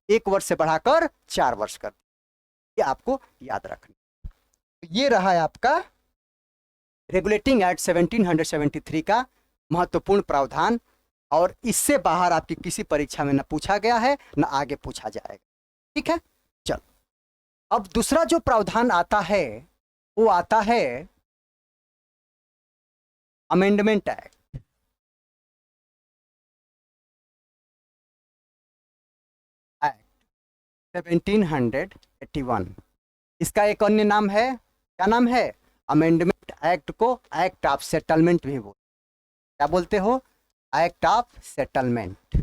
1 वर्ष से बढ़ाकर 4 वर्ष कर, ये आपको याद रखना। ये रहा है आपका रेगुलेटिंग एक्ट 1773 का महत्वपूर्ण प्रावधान, और इससे बाहर आपकी किसी परीक्षा में न पूछा गया है न आगे पूछा जाएगा। ठीक है, चलो अब दूसरा जो प्रावधान आता है वो आता है अमेंडमेंट एक्ट। 1781। इसका एक अन्य नाम है, क्या नाम है? अमेंडमेंट एक्ट को एक्ट ऑफ सेटलमेंट भी बोलते, क्या बोलते हो? Act of settlement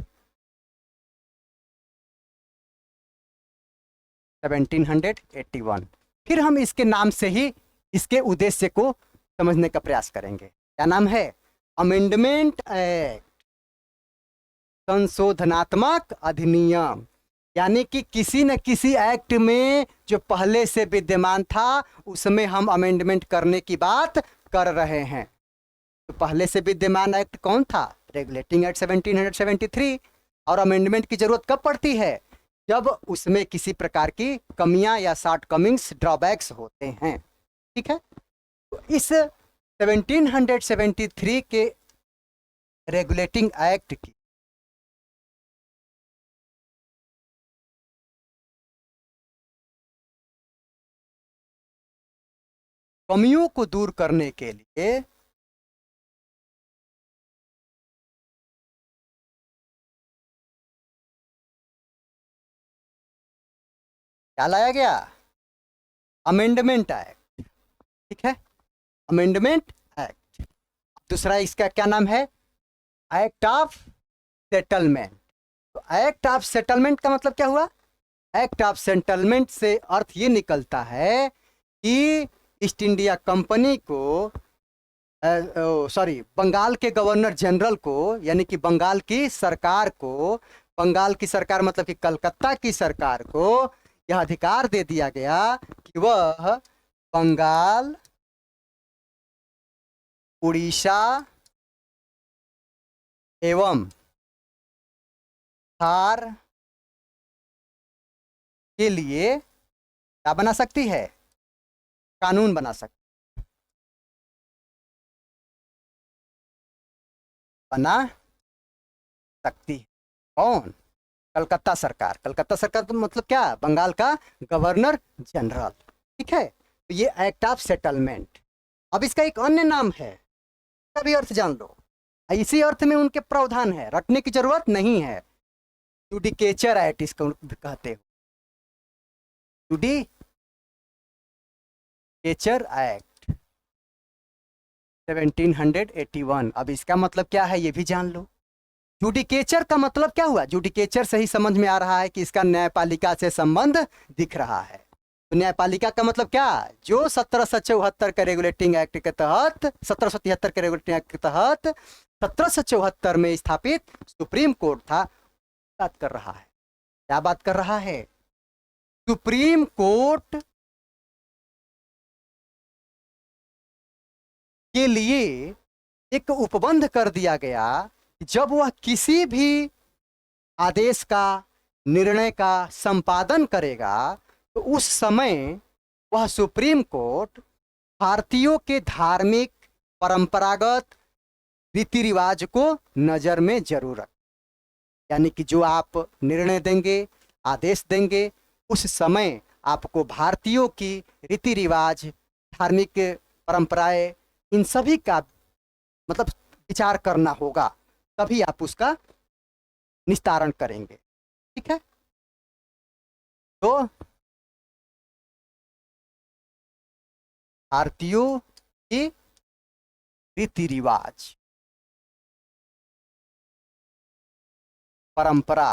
1781। फिर हम इसके नाम से ही इसके उद्देश्य को समझने का प्रयास करेंगे। क्या नाम है? अमेंडमेंट एक्ट, संशोधनात्मक अधिनियम। यानी कि किसी न किसी एक्ट में जो पहले से विद्यमान था उसमें हम अमेंडमेंट करने की बात कर रहे हैं। तो पहले से विद्यमान एक्ट कौन था? Regulating act 1773। और अमेंडमेंट की जरूरत कब पड़ती है? जब उसमें किसी प्रकार की कमियां या शॉर्टकमिंग्स, ड्रॉबैक्स होते हैं। ठीक है, तो इस 1773 के रेगुलेटिंग एक्ट की कमियों को दूर करने के लिए क्या लाया गया? Amendment act. ठीक है, अमेंडमेंट एक्ट। दूसरा इसका क्या नाम है? Act of settlement. तो एक्ट ऑफ सेटलमेंट का मतलब क्या हुआ? एक्ट ऑफ सेटलमेंट से अर्थ ये निकलता है कि ईस्ट इंडिया कंपनी को, सॉरी, बंगाल के गवर्नर जनरल को, यानी कि बंगाल की सरकार को, बंगाल की सरकार मतलब कि कलकत्ता की सरकार को यह अधिकार दे दिया गया कि वह बंगाल, उड़ीसा एवं बिहार के लिए क्या बना सकती है? कानून बना सकती, बना सकती है। कौन? कलकत्ता सरकार। कलकत्ता सरकार तो मतलब क्या, बंगाल का गवर्नर जनरल। ठीक है, तो ये एक्ट ऑफ सेटलमेंट। अब इसका एक अन्य नाम है, इसका भी अर्थ जान लो, इसी अर्थ में उनके प्रावधान है, रटने की जरूरत नहीं है। जुडिकेचर एक्ट इसको कहते हो, जुडिकेचर एक्ट 1781। अब इसका मतलब क्या है ये भी जान लो। जुडिकेचर का मतलब क्या हुआ, जुडिकेचर से ही समझ में आ रहा है कि इसका न्यायपालिका से संबंध दिख रहा है। तो न्यायपालिका का मतलब क्या, जो 1774 के रेगुलेटिंग एक्ट के तहत, 1773 के रेगुलेटिंग एक्ट के तहत 1774 में स्थापित सुप्रीम कोर्ट था, बात कर रहा है। क्या बात कर रहा है, सुप्रीम कोर्ट के लिए एक उपबंध कर दिया गया, जब वह किसी भी आदेश का, निर्णय का संपादन करेगा तो उस समय वह सुप्रीम कोर्ट भारतीयों के धार्मिक परंपरागत रीति रिवाज को नजर में जरूर रख, यानी कि जो आप निर्णय देंगे, आदेश देंगे, उस समय आपको भारतीयों की रीति रिवाज, धार्मिक परंपराएं, इन सभी का मतलब विचार करना होगा, तभी आप उसका निस्तारण करेंगे। ठीक है, तो भारतीयों की रीति रिवाज, परंपरा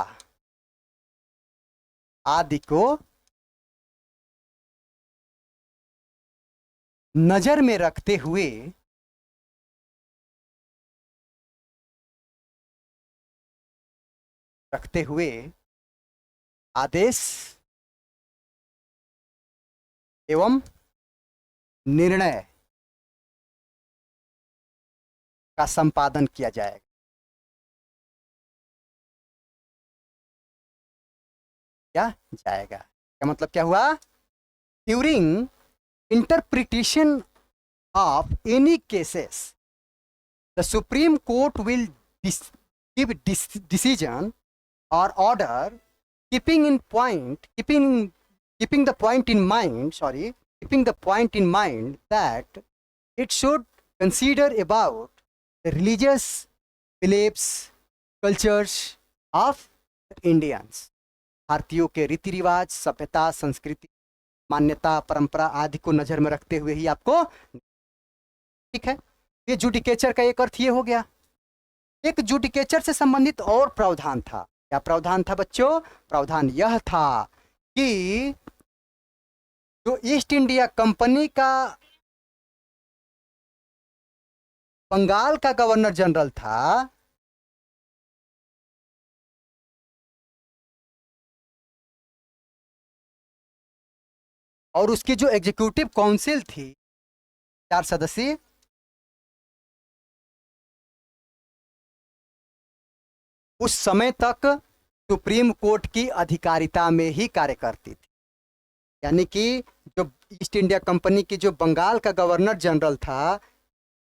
आदि को नजर में रखते हुए आदेश एवं निर्णय का संपादन किया जाएगा। क्या जाएगा, क्या मतलब क्या हुआ, during interpretation of any cases, the Supreme Court will give decision or order keeping the point in mind that it should consider about the religious beliefs, cultures of Indians. भारतीयों के रीति रिवाज, सभ्यता, संस्कृति, मान्यता, परंपरा आदि को नजर में रखते हुए ही आपको। ठीक है, ये जुडिकेचर का एक अर्थ ये हो गया। एक जुडिकेचर से संबंधित और प्रावधान था। क्या प्रावधान था बच्चों, प्रावधान यह था कि जो ईस्ट इंडिया कंपनी का बंगाल का गवर्नर जनरल था, और उसकी जो एग्जीक्यूटिव काउंसिल थी 4 सदस्यीय, उस समय तक सुप्रीम कोर्ट की अधिकारिता में ही कार्य करती थी। यानी कि जो ईस्ट इंडिया कंपनी की जो बंगाल का गवर्नर जनरल था,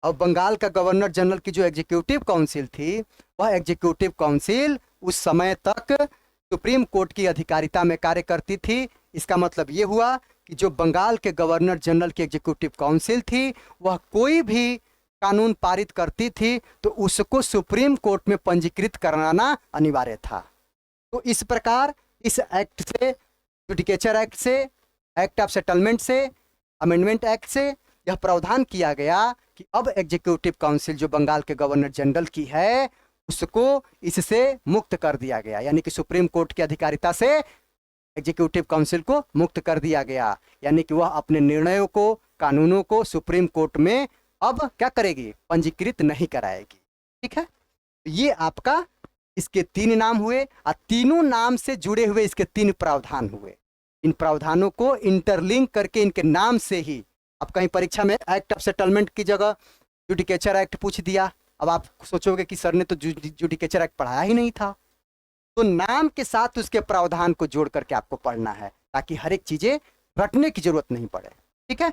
और बंगाल का गवर्नर जनरल की जो एग्जीक्यूटिव काउंसिल थी, वह एग्जीक्यूटिव काउंसिल उस समय तक सुप्रीम कोर्ट की अधिकारिता में कार्य करती थी। इसका मतलब ये हुआ कि जो बंगाल के गवर्नर जनरल की एग्जीक्यूटिव काउंसिल थी, वह कोई भी कानून पारित करती थी तो उसको सुप्रीम कोर्ट में पंजीकृत कराना अनिवार्य था। तो इस प्रकार इस एक्ट से, जुडिकेचर एक्ट से, एक्ट ऑफ सेटलमेंट से, अमेंडमेंट एक्ट से यह प्रावधान किया गया कि अब एग्जीक्यूटिव काउंसिल जो बंगाल के गवर्नर जनरल की है, उसको इससे मुक्त कर दिया गया। यानी कि सुप्रीम कोर्ट की अधिकारिता से एग्जीक्यूटिव काउंसिल को मुक्त कर दिया गया। यानी कि वह अपने निर्णयों को, कानूनों को सुप्रीम कोर्ट में अब क्या करेगी, पंजीकृत नहीं कराएगी। ठीक है, ये आपका इसके 3 नाम हुए, और तीनों नाम से जुड़े हुए इसके 3 प्रावधान हुए। इन प्रावधानों को इंटरलिंक करके इनके नाम से ही, अब कहीं परीक्षा में एक्ट ऑफ सेटलमेंट की जगह जुडिकेचर एक्ट पूछ दिया, अब आप सोचोगे कि सर ने तो जुडिकेचर एक्ट पढ़ाया ही नहीं था। तो नाम के साथ उसके प्रावधान को जोड़ करके आपको पढ़ना है, ताकि हर एक चीजें रटने की जरूरत नहीं पड़े। ठीक है,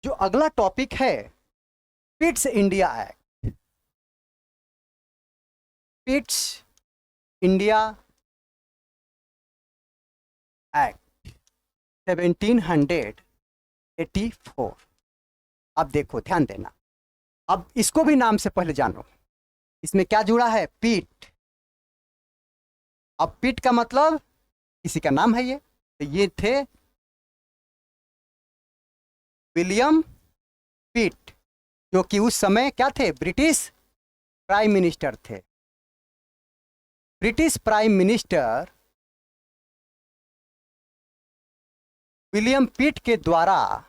जो अगला टॉपिक है, Pitt's India act. Pitt's India act 1784। अब देखो, ध्यान देना, अब इसको भी नाम से पहले जानो, इसमें क्या जुड़ा है, पिट। अब पिट का मतलब किसी का नाम है ये, तो ये थे विलियम पिट, जो कि उस समय क्या थे, ब्रिटिश प्राइम मिनिस्टर थे। ब्रिटिश प्राइम मिनिस्टर विलियम पिट के द्वारा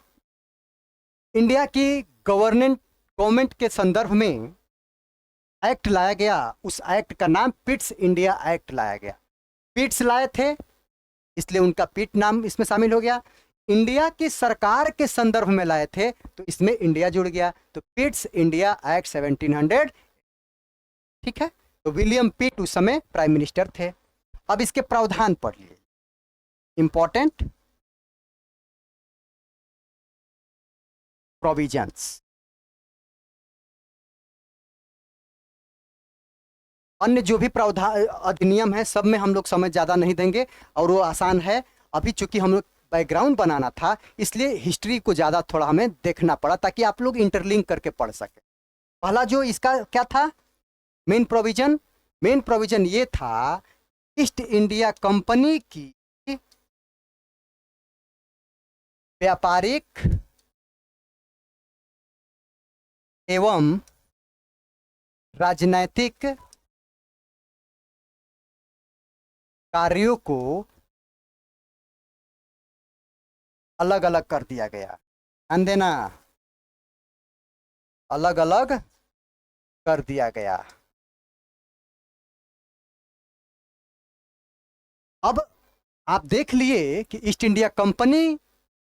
इंडिया की गवर्नमेंट के संदर्भ में एक्ट लाया गया। उस एक्ट का नाम पिट्स इंडिया एक्ट लाया गया। पिट्स लाए थे इसलिए उनका पिट नाम इसमें शामिल हो गया। इंडिया की सरकार के संदर्भ में लाए थे तो इसमें इंडिया जुड़ गया, तो पिट्स इंडिया एक्ट 1700। ठीक है, तो विलियम पिट उस समय प्राइम मिनिस्टर थे। अब इसके प्रावधान पढ़ लिए, इंपॉर्टेंट प्रोविजंस। अन्य जो भी प्रावधान अधिनियम है सब में हम लोग समझ ज़्यादा नहीं देंगे और वो आसान है। अभी चूंकि हम लोग बैकग्राउंड बनाना था इसलिए हिस्ट्री को ज़्यादा थोड़ा हमें देखना पड़ा ताकि आप लोग इंटरलिंक करके पढ़ सके। पहला जो इसका क्या था, मेन प्रोविजन ये था, ईस्ट इंडिया कंपनी की व्यापारिक एवं राजनैतिक कार्यों को अलग अलग कर दिया गया। ध्यान देना, अलग अलग कर दिया गया। अब आप देख लिए कि ईस्ट इंडिया कंपनी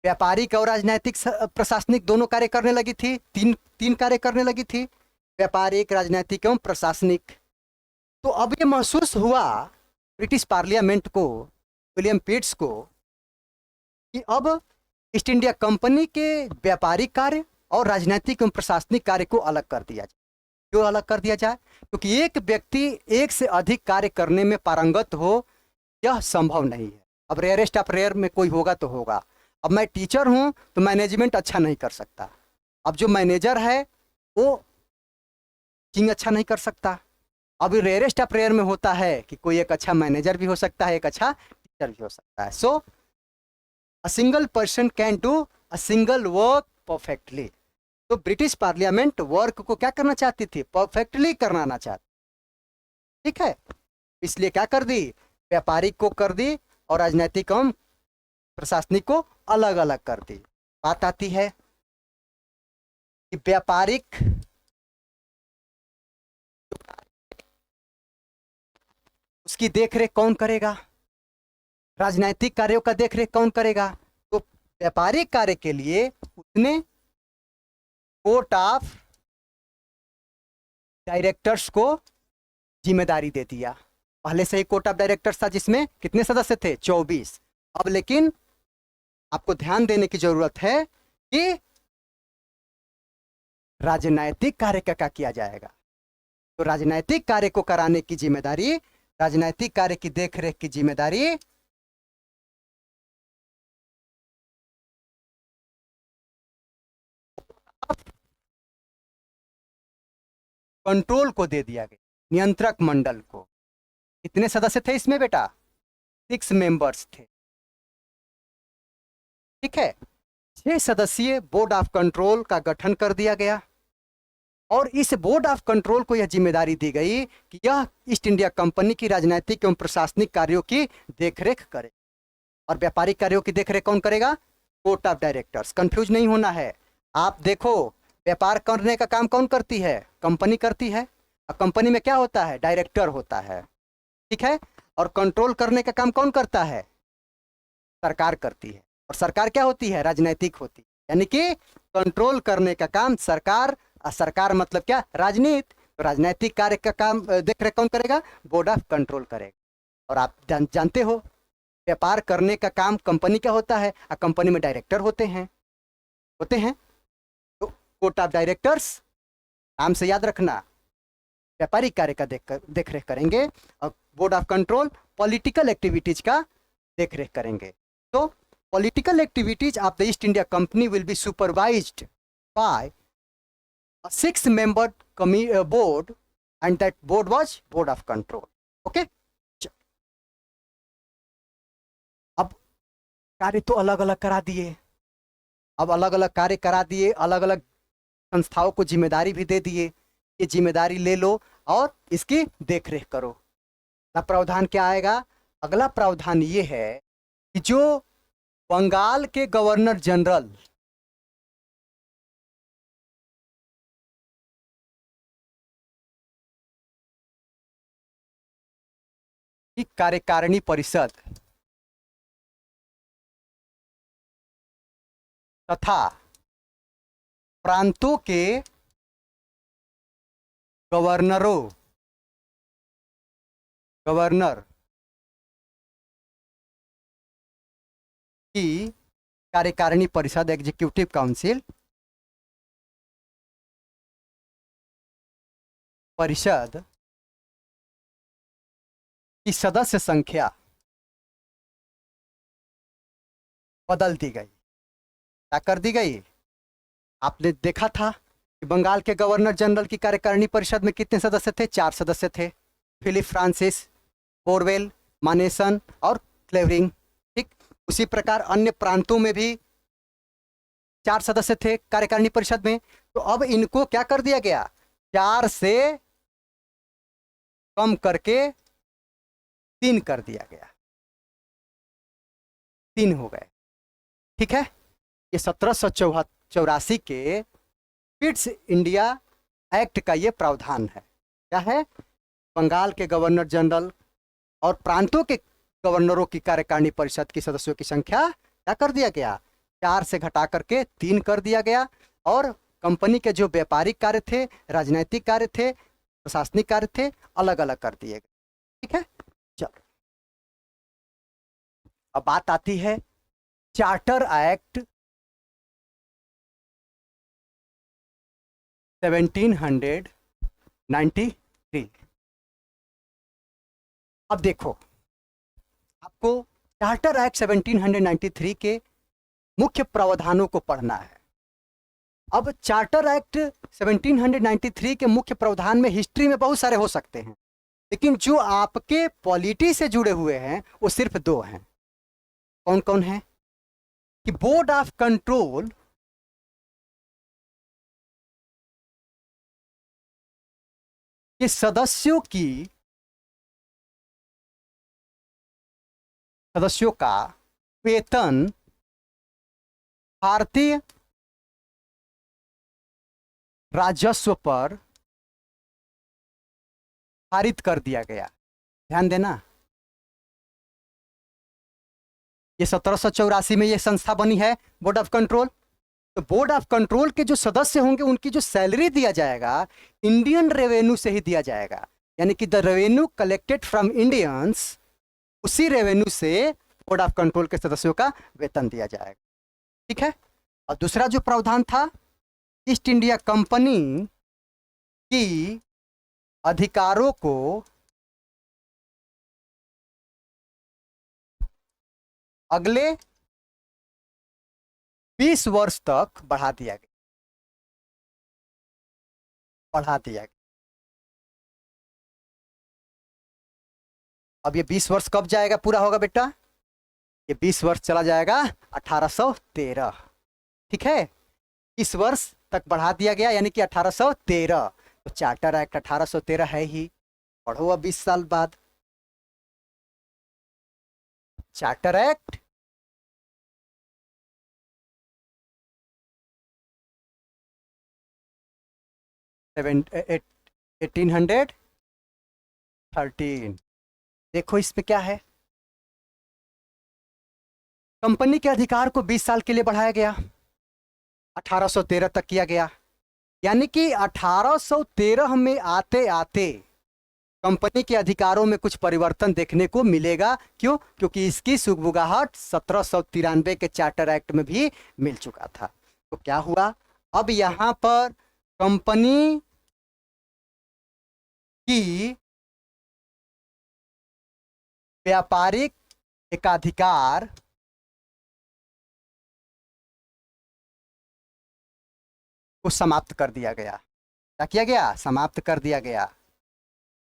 व्यापारिक और राजनीतिक प्रशासनिक दोनों कार्य करने लगी थी, तीन कार्य करने लगी थी, व्यापारिक, राजनीतिक एवं प्रशासनिक। तो अब ये महसूस हुआ ब्रिटिश पार्लियामेंट को, विलियम पिट्स को, कि अब ईस्ट इंडिया कंपनी के व्यापारिक कार्य और राजनीतिक एवं प्रशासनिक कार्य को अलग कर दिया जाए। क्यों अलग कर दिया जाए? क्योंकि एक व्यक्ति एक से अधिक कार्य करने में पारंगत हो यह संभव नहीं है। अब रेयरेस्ट ऑफ रेयर में कोई होगा तो होगा। अब मैं टीचर हूं तो मैनेजमेंट अच्छा नहीं कर सकता, अब जो मैनेजर है वो टीचिंग अच्छा नहीं कर सकता। अब रेयरेस्ट ऑफ रेयर में होता है कि कोई एक अच्छा मैनेजर भी हो सकता है, एक अच्छा टीचर भी हो सकता है। So a single person can do a single work perfectly. तो ब्रिटिश पार्लियामेंट वर्क को क्या करना चाहती थी, परफेक्टली करना चाहती। ठीक है, इसलिए क्या कर दी, व्यापारिक को कर दी और राजनीतिक एवं प्रशासनिक को अलग अलग कर दी। बात आती है कि व्यापारिक उसकी देखरेख कौन करेगा, राजनीतिक कार्यों का देखरेख कौन करेगा। तो व्यापारिक कार्य के लिए उसने कोर्ट ऑफ डायरेक्टर्स को जिम्मेदारी दे दिया। पहले से ही कोर्ट ऑफ डायरेक्टर्स था जिसमें कितने सदस्य थे, 24। अब लेकिन आपको ध्यान देने की जरूरत है कि राजनैतिक कार्य का क्या किया जाएगा। तो राजनैतिक कार्य को कराने की जिम्मेदारी, राजनैतिक कार्य की देखरेख की जिम्मेदारी कंट्रोल को दे दिया गया, नियंत्रक मंडल को। कितने सदस्य थे इसमें बेटा, 6 मेंबर्स थे। ठीक है, 6 सदस्यीय बोर्ड ऑफ कंट्रोल का गठन कर दिया गया और इस बोर्ड ऑफ कंट्रोल को यह जिम्मेदारी दी गई कि यह ईस्ट इंडिया कंपनी की राजनीतिक एवं प्रशासनिक कार्यों की देखरेख करे। और व्यापारिक कार्यों की देखरेख कौन करेगा, कोर्ट ऑफ डायरेक्टर्स। कंफ्यूज नहीं होना है। आप देखो, व्यापार करने का काम कौन करती है, कंपनी करती है। और कंपनी में क्या होता है, डायरेक्टर होता है। ठीक है, और कंट्रोल करने का काम कौन करता है, सरकार करती है। और सरकार क्या होती है, राजनीतिक होती है। यानी कि कंट्रोल करने का काम सरकार, और सरकार मतलब क्या, राजनीति। तो राजनीतिक कार्य का काम देखरेख कौन करेगा, बोर्ड ऑफ कंट्रोल करेगा। और आप जानते हो व्यापार करने का काम कंपनी का होता है और कंपनी में डायरेक्टर होते हैं। तो कोर्ट ऑफ डायरेक्टर्स नाम से याद रखना, व्यापारिक कार्य का देख रेख करेंगे, और board of control political activities का देख रेख करेंगे। तो political activities of the East India company will be supervised by a 6-member board, and that board was board of control. Okay, अब कार्य तो अलग अलग करा दिए, अब अलग अलग कार्य करा दिए, अलग अलग संस्थाओं को जिम्मेदारी भी दे दिए, ये जिम्मेदारी ले लो और इसकी देखरेख करो। अगला प्रावधान क्या आएगा? अगला प्रावधान ये है कि जो बंगाल के गवर्नर जनरल की कार्यकारिणी परिषद तथा प्रांतों के गवर्नर की कार्यकारिणी परिषद, एग्जीक्यूटिव काउंसिल परिषद की सदस्य संख्या बदल दी गई। क्या कर दी गई? आपने देखा था कि बंगाल के गवर्नर जनरल की कार्यकारिणी परिषद में कितने सदस्य थे? 4 सदस्य थे, फिलिप फ्रांसिस, बोरवेल, मानेसन और क्लेवरिंग। ठीक उसी प्रकार अन्य प्रांतों में भी 4 सदस्य थे कार्यकारिणी परिषद में। तो अब इनको क्या कर दिया गया? 4 से कम करके 3 कर दिया गया, 3 हो गए। ठीक है, ये 1784 के पिट्स इंडिया एक्ट का ये प्रावधान है। क्या है? बंगाल के गवर्नर जनरल और प्रांतों के गवर्नरों की कार्यकारिणी परिषद की सदस्यों की संख्या क्या कर दिया गया? 4 से घटा करके 3 कर दिया गया, और कंपनी के जो व्यापारिक कार्य थे, राजनीतिक कार्य थे, प्रशासनिक कार्य थे, अलग अलग कर दिए गए। ठीक है, चलो अब बात आती है चार्टर एक्ट 1793। अब देखो, आपको चार्टर एक्ट 1793 के मुख्य प्रावधानों को पढ़ना है। अब चार्टर एक्ट 1793 के मुख्य प्रावधान में हिस्ट्री में बहुत सारे हो सकते हैं, लेकिन जो आपके पॉलिटी से जुड़े हुए हैं वो सिर्फ 2 हैं। कौन कौन है? कि बोर्ड ऑफ कंट्रोल के सदस्यों का वेतन भारतीय राजस्व पर पारित कर दिया गया। ध्यान देना, ये 1784 में ये संस्था बनी है बोर्ड ऑफ कंट्रोल। तो बोर्ड ऑफ कंट्रोल के जो सदस्य होंगे उनकी जो सैलरी दिया जाएगा इंडियन रेवेन्यू से ही दिया जाएगा, यानी कि the revenue collected from Indians, उसी रेवेन्यू से बोर्ड ऑफ कंट्रोल के सदस्यों का वेतन दिया जाएगा। ठीक है, और दूसरा जो प्रावधान था, ईस्ट इंडिया कंपनी की अधिकारों को अगले 20 वर्ष तक बढ़ा दिया गया। अब ये 20 वर्ष कब जाएगा, पूरा होगा बेटा? ये 20 वर्ष चला जाएगा 1813। ठीक है, इस वर्ष तक बढ़ा दिया गया, यानी कि 1813। तो चार्टर एक्ट 1813 है ही, पढ़ो अब 20 साल बाद। Charter act 1813। देखो इसमें क्या है, कंपनी के अधिकार को 20 साल के लिए बढ़ाया गया, 1813 तक किया गया। यानी कि 1813 में आते आते कंपनी के अधिकारों में कुछ परिवर्तन देखने को मिलेगा। क्यों? क्योंकि इसकी सुगबुगाहट 1793 के चार्टर एक्ट में भी मिल चुका था। तो क्या हुआ, अब यहां पर कंपनी कि व्यापारिक एकाधिकार को समाप्त कर दिया गया। क्या किया गया? समाप्त कर दिया गया।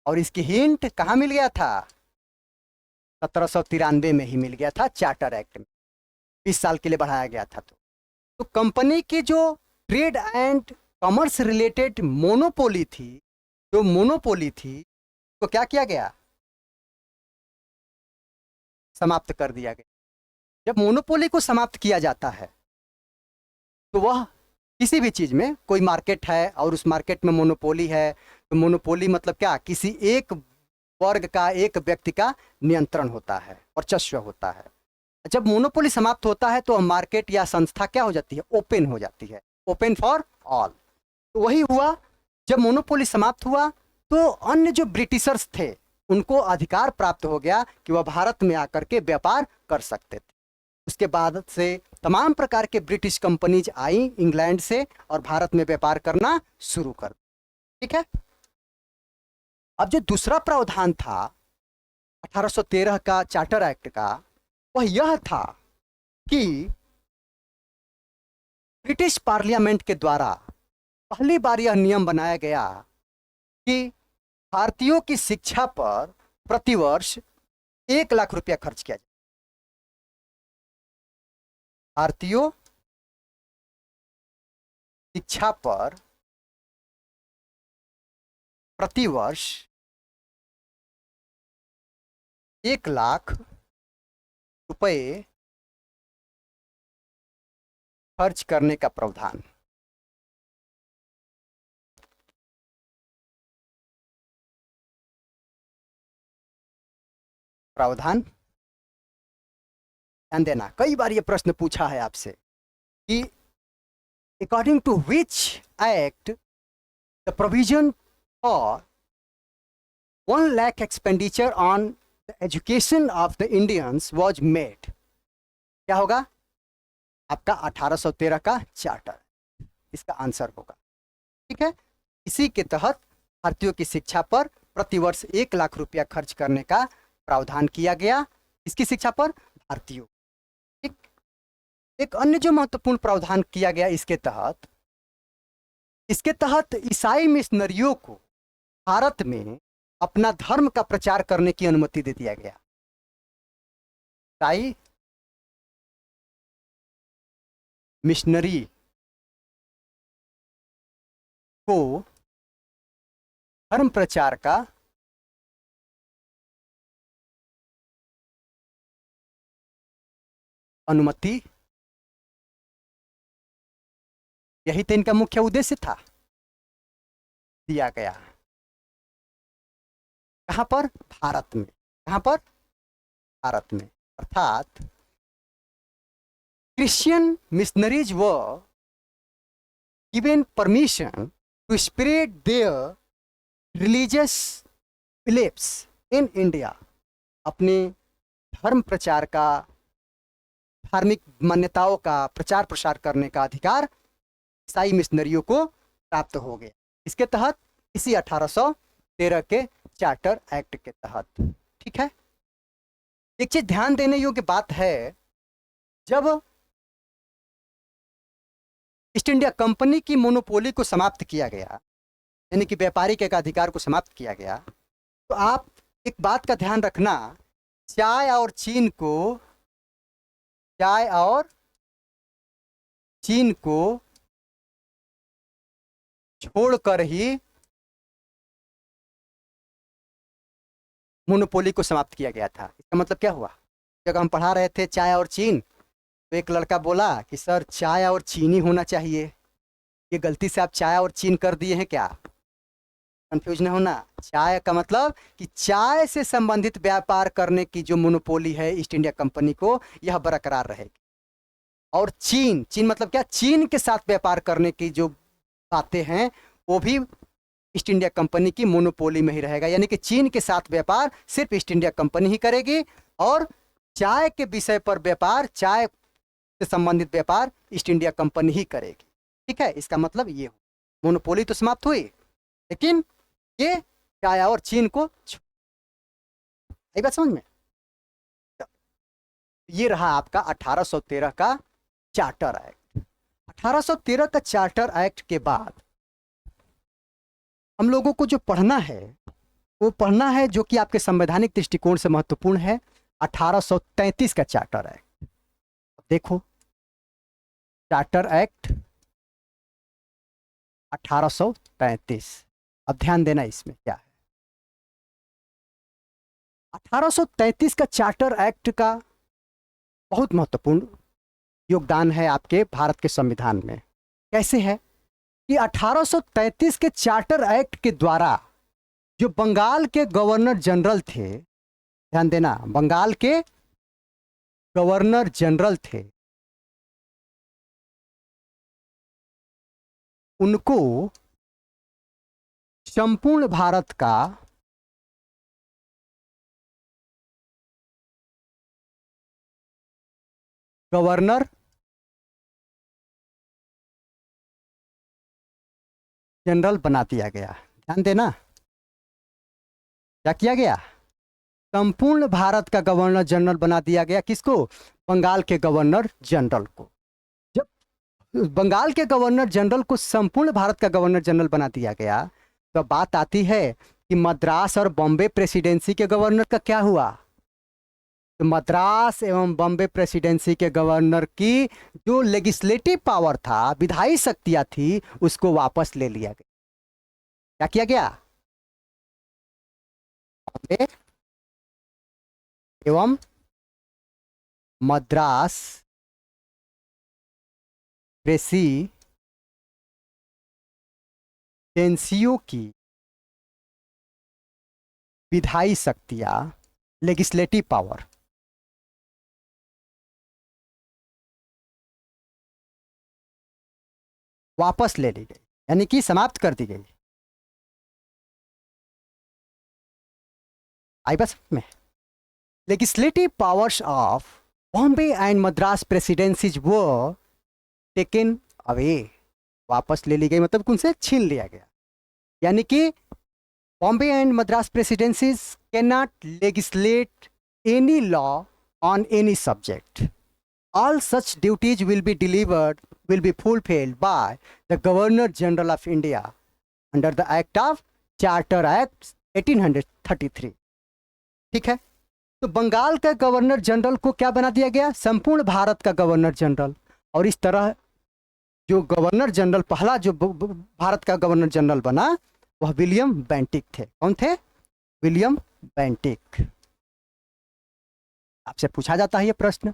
और इसकी हिंट कहाँ मिल गया था? 1793 में ही मिल गया था, चार्टर एक्ट में। 20 साल के लिए बढ़ाया गया था। तो कंपनी की जो trade and commerce related monopoly थी, जो मोनोपोली थी, तो क्या किया गया? समाप्त कर दिया गया। जब मोनोपोली को समाप्त किया जाता है तो वह किसी भी चीज में, कोई मार्केट है और उस मार्केट में मोनोपोली है, तो मोनोपोली मतलब क्या? किसी एक वर्ग का, एक व्यक्ति का नियंत्रण होता है, वर्चस्व होता है। जब मोनोपोली समाप्त होता है तो मार्केट या संस्था क्या हो जाती है? ओपन हो जाती है, ओपन फॉर ऑल। तो वही हुआ, जब मोनोपोली समाप्त हुआ तो अन्य जो ब्रिटिशर्स थे उनको अधिकार प्राप्त हो गया कि वह भारत में आकर के व्यापार कर सकते थे। उसके बाद से तमाम प्रकार के ब्रिटिश कंपनीज आई इंग्लैंड से और भारत में व्यापार करना शुरू कर। ठीक है। अब जो दूसरा प्रावधान था 1813 का चार्टर एक्ट का, वह यह था कि ब्रिटिश पार्लियामेंट के द्वारा पहली बार यह नियम बनाया गया कि भारतीयों की शिक्षा पर प्रतिवर्ष 1 लाख रुपया खर्च किया जाए। भारतीयों शिक्षा पर प्रतिवर्ष 1 लाख रुपए खर्च करने का प्रावधान। प्रावधान ध्यान देना, कई बार ये प्रश्न पूछा है आपसे कि according to which act the provision for 1 lakh expenditure on the education of the Indians was made. क्या होगा? आपका 1813 का चार्टर, इसका आंसर होगा। ठीक है। इसी के तहत भारतीयों की शिक्षा पर प्रतिवर्ष 1 लाख रुपया खर्च करने का प्रावधान किया गया। इसकी शिक्षा पर भारतीयों। ठीक। एक अन्य जो महत्वपूर्ण प्रावधान किया गया इसके तहत ईसाई मिशनरियों को भारत में अपना धर्म का प्रचार करने की अनुमति दे दिया गया। ईसाई मिशनरी को धर्म प्रचार का अनुमति, यही तो इनका मुख्य उद्देश्य था, दिया गया। कहां पर? भारत में। कहां पर? भारत में। अर्थात Christian missionaries were given permission to spread their religious beliefs in India. अपने धर्म प्रचार का, धार्मिक मान्यताओं का प्रचार प्रसार करने का अधिकार ईसाई मिशनरियों को प्राप्त हो गया। इसके तहत, इसी 1813 के चार्टर एक्ट के तहत। ठीक है। एक चीज ध्यान देने योग्य बात है, जब ईस्ट इंडिया कंपनी की मोनोपोली को समाप्त किया गया, यानी कि व्यापारिक एकाधिकार को समाप्त किया गया, तो आप एक बात का ध्यान रखना, चाय और चीन को छोड़कर ही मोनोपोली को समाप्त किया गया था। इसका मतलब क्या हुआ? जब हम पढ़ा रहे थे चाय और चीन, तो एक लड़का बोला कि सर चाय और चीनी होना चाहिए, ये गलती से आप चाय और चीन कर दिए हैं क्या? कंफ्यूज न होना। चाय का मतलब कि चाय से संबंधित व्यापार करने की जो मोनोपोली है ईस्ट इंडिया कंपनी को, यह बरकरार रहेगी। और चीन मतलब क्या? चीन के साथ व्यापार करने की जो बातें हैं वो भी ईस्ट इंडिया कंपनी की मोनोपोली में ही रहेगा, यानी कि चीन के साथ व्यापार सिर्फ ईस्ट इंडिया कंपनी ही करेगी और चाय के विषय पर व्यापार, चाय से संबंधित व्यापार ईस्ट इंडिया कंपनी ही करेगी। ठीक है। इसका मतलब ये मोनोपोली तो समाप्त हुई, लेकिन ये चाय और चीन को आई बात समझ में। ये रहा आपका 1813 का चार्टर एक्ट। 1813 का चार्टर एक्ट के बाद हम लोगों को जो पढ़ना है वो पढ़ना है जो कि आपके संवैधानिक दृष्टिकोण से महत्वपूर्ण है, 1833 का चार्टर एक्ट। देखो चार्टर एक्ट 1833, अब ध्यान देना इसमें क्या है। 1833 का चार्टर एक्ट का बहुत महत्वपूर्ण योगदान है आपके भारत के संविधान में। कैसे है कि 1833 के चार्टर एक्ट के द्वारा जो बंगाल के गवर्नर जनरल थे, ध्यान देना, बंगाल के गवर्नर जनरल थे, उनको संपूर्ण भारत का गवर्नर जनरल बना दिया गया। ध्यान देना, क्या किया गया? संपूर्ण भारत का गवर्नर जनरल बना दिया गया। किसको? बंगाल के गवर्नर जनरल को। जब बंगाल के गवर्नर जनरल को संपूर्ण भारत का गवर्नर जनरल बना दिया गया तो बात आती है कि मद्रास और बॉम्बे प्रेसिडेंसी के गवर्नर का क्या हुआ। तो मद्रास एवं बॉम्बे प्रेसिडेंसी के गवर्नर की जो लेजिस्लेटिव पावर था, विधायी शक्तियां थी, उसको वापस ले लिया गया। क्या किया गया? बॉम्बे एवं मद्रास प्रेसिडेंसियों की विधायी शक्तियां, लेजिस्लेटिव पावर, वापस ले ली गई, यानी कि समाप्त कर दी गई। आई बस में legislative powers of Bombay and Madras presidencies वो टेकन अवे, वापस ले ली गई, मतलब उनसे छीन लिया गया। यानी कि Bombay and Madras presidencies can not legislate any law on any subject. All such duties will be fulfilled by the Governor General of India under the Act of Charter Act 1833। ठीक है, तो बंगाल का गवर्नर जनरल को क्या बना दिया गया? संपूर्ण भारत का गवर्नर जनरल। और इस तरह जो गवर्नर जनरल पहला जो भारत का गवर्नर जनरल बना वह विलियम बेंटिक थे। कौन थे? William Bentinck. आपसे पूछा जाता है ये प्रश्न,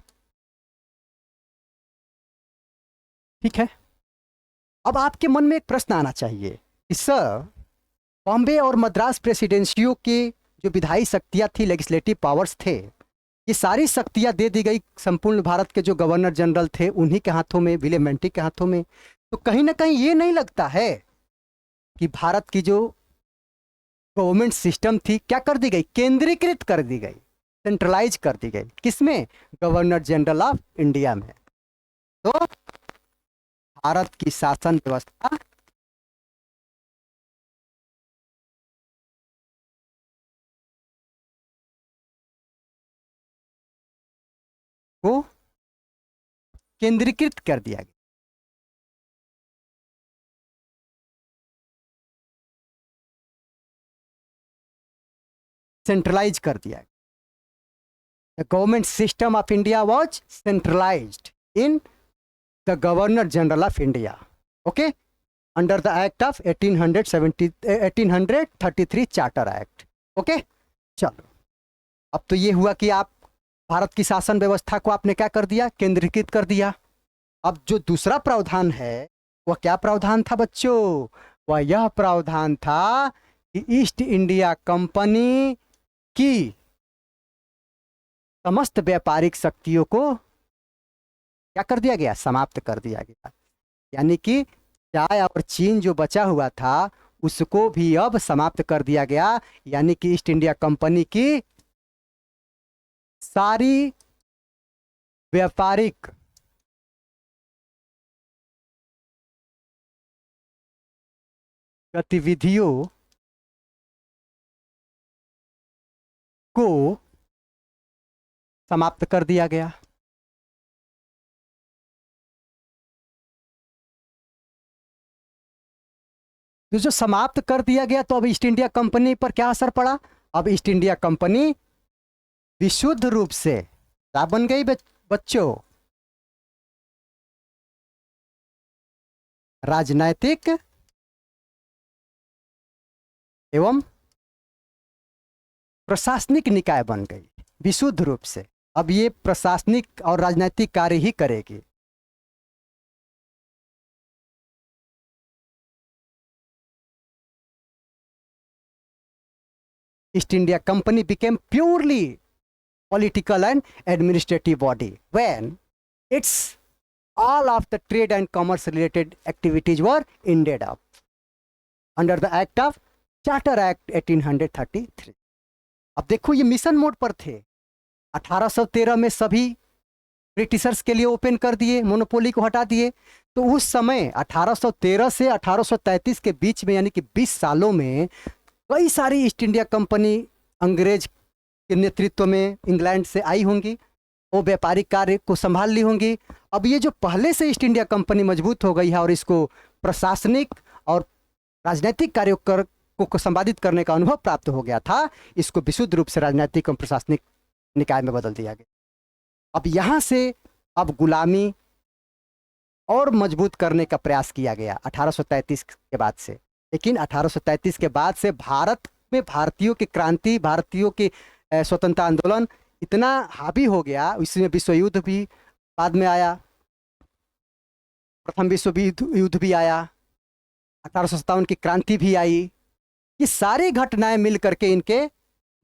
ठीक है। अब आपके मन में एक प्रश्न आना चाहिए कि सर, बॉम्बे और मद्रास प्रेसिडेंसियों की जो विधायी शक्तियां थी, लेजिस्लेटिव पावर्स थे, ये सारी शक्तियां दे दी गई संपूर्ण भारत के जो गवर्नर जनरल थे उन्हीं के हाथों में, विलियम बेंटिक के हाथों में। तो कहीं ना कहीं ये नहीं लगता है कि भारत की जो गवर्नमेंट सिस्टम थी क्या कर दी गई? केंद्रीकृत कर दी गई, सेंट्रलाइज कर दी गई। किसमें? गवर्नर जनरल ऑफ इंडिया में। तो भारत की शासन व्यवस्था को केंद्रीकृत कर दिया गया, सेंट्रलाइज कर दिया गया। The government system of India was centralised in the governor general of India, okay, under the act of 1833 charter act. Okay, चलो, अब तो ये हुआ कि आप भारत की शासन व्यवस्था को आपने क्या कर दिया? केंद्रीकृत कर दिया। अब जो दूसरा प्रावधान है वह क्या प्रावधान था बच्चों? वह यह प्रावधान था कि ईस्ट इंडिया कंपनी की समस्त व्यापारिक शक्तियों को क्या कर दिया गया? समाप्त कर दिया गया। यानी कि चाय और चीन जो बचा हुआ था उसको भी अब समाप्त कर दिया गया। यानी कि ईस्ट इंडिया कंपनी की सारी व्यापारिक गतिविधियों को समाप्त कर दिया गया। तो जो समाप्त कर दिया गया, तो अब ईस्ट इंडिया कंपनी पर क्या असर पड़ा? अब ईस्ट इंडिया कंपनी विशुद्ध रूप से क्या बन गई बच्चों? राजनैतिक एवं प्रशासनिक निकाय बन गई विशुद्ध रूप से। अब ये प्रशासनिक और राजनीतिक कार्य ही करेगी। East India company became purely political and administrative body when its all of the trade and commerce related activities were ended up under the act of Charter Act 1833। अब देखो ये मिशन मोड पर थे। 1813 में सभी ब्रिटिशर्स के लिए open कर दिए, मोनोपोली को हटा दिए। तो उस समय 1813 से 1833 के बीच में, यानी कि 20 सालों में कई सारी ईस्ट इंडिया कंपनी अंग्रेज के नेतृत्व में इंग्लैंड से आई होंगी, वो व्यापारिक कार्य को संभाल ली होंगी। अब ये जो पहले से ईस्ट इंडिया कंपनी मजबूत हो गई है और इसको प्रशासनिक और राजनीतिक कार्यों को संपादित करने का अनुभव प्राप्त हो गया था, इसको विशुद्ध रूप से राजनीतिक और प्रशासनिक निकाय में बदल दिया गया। अब यहाँ से अब गुलामी और मजबूत करने का प्रयास किया गया 1833 के बाद से। लेकिन 1833 के बाद से भारत में भारतीयों की क्रांति, भारतीयों के स्वतंत्रता आंदोलन इतना हावी हो गया, इसमें विश्व युद्ध भी बाद में आया, प्रथम विश्व युद्ध भी आया, 1857 की क्रांति भी आई। ये सारी घटनाएं मिल करके इनके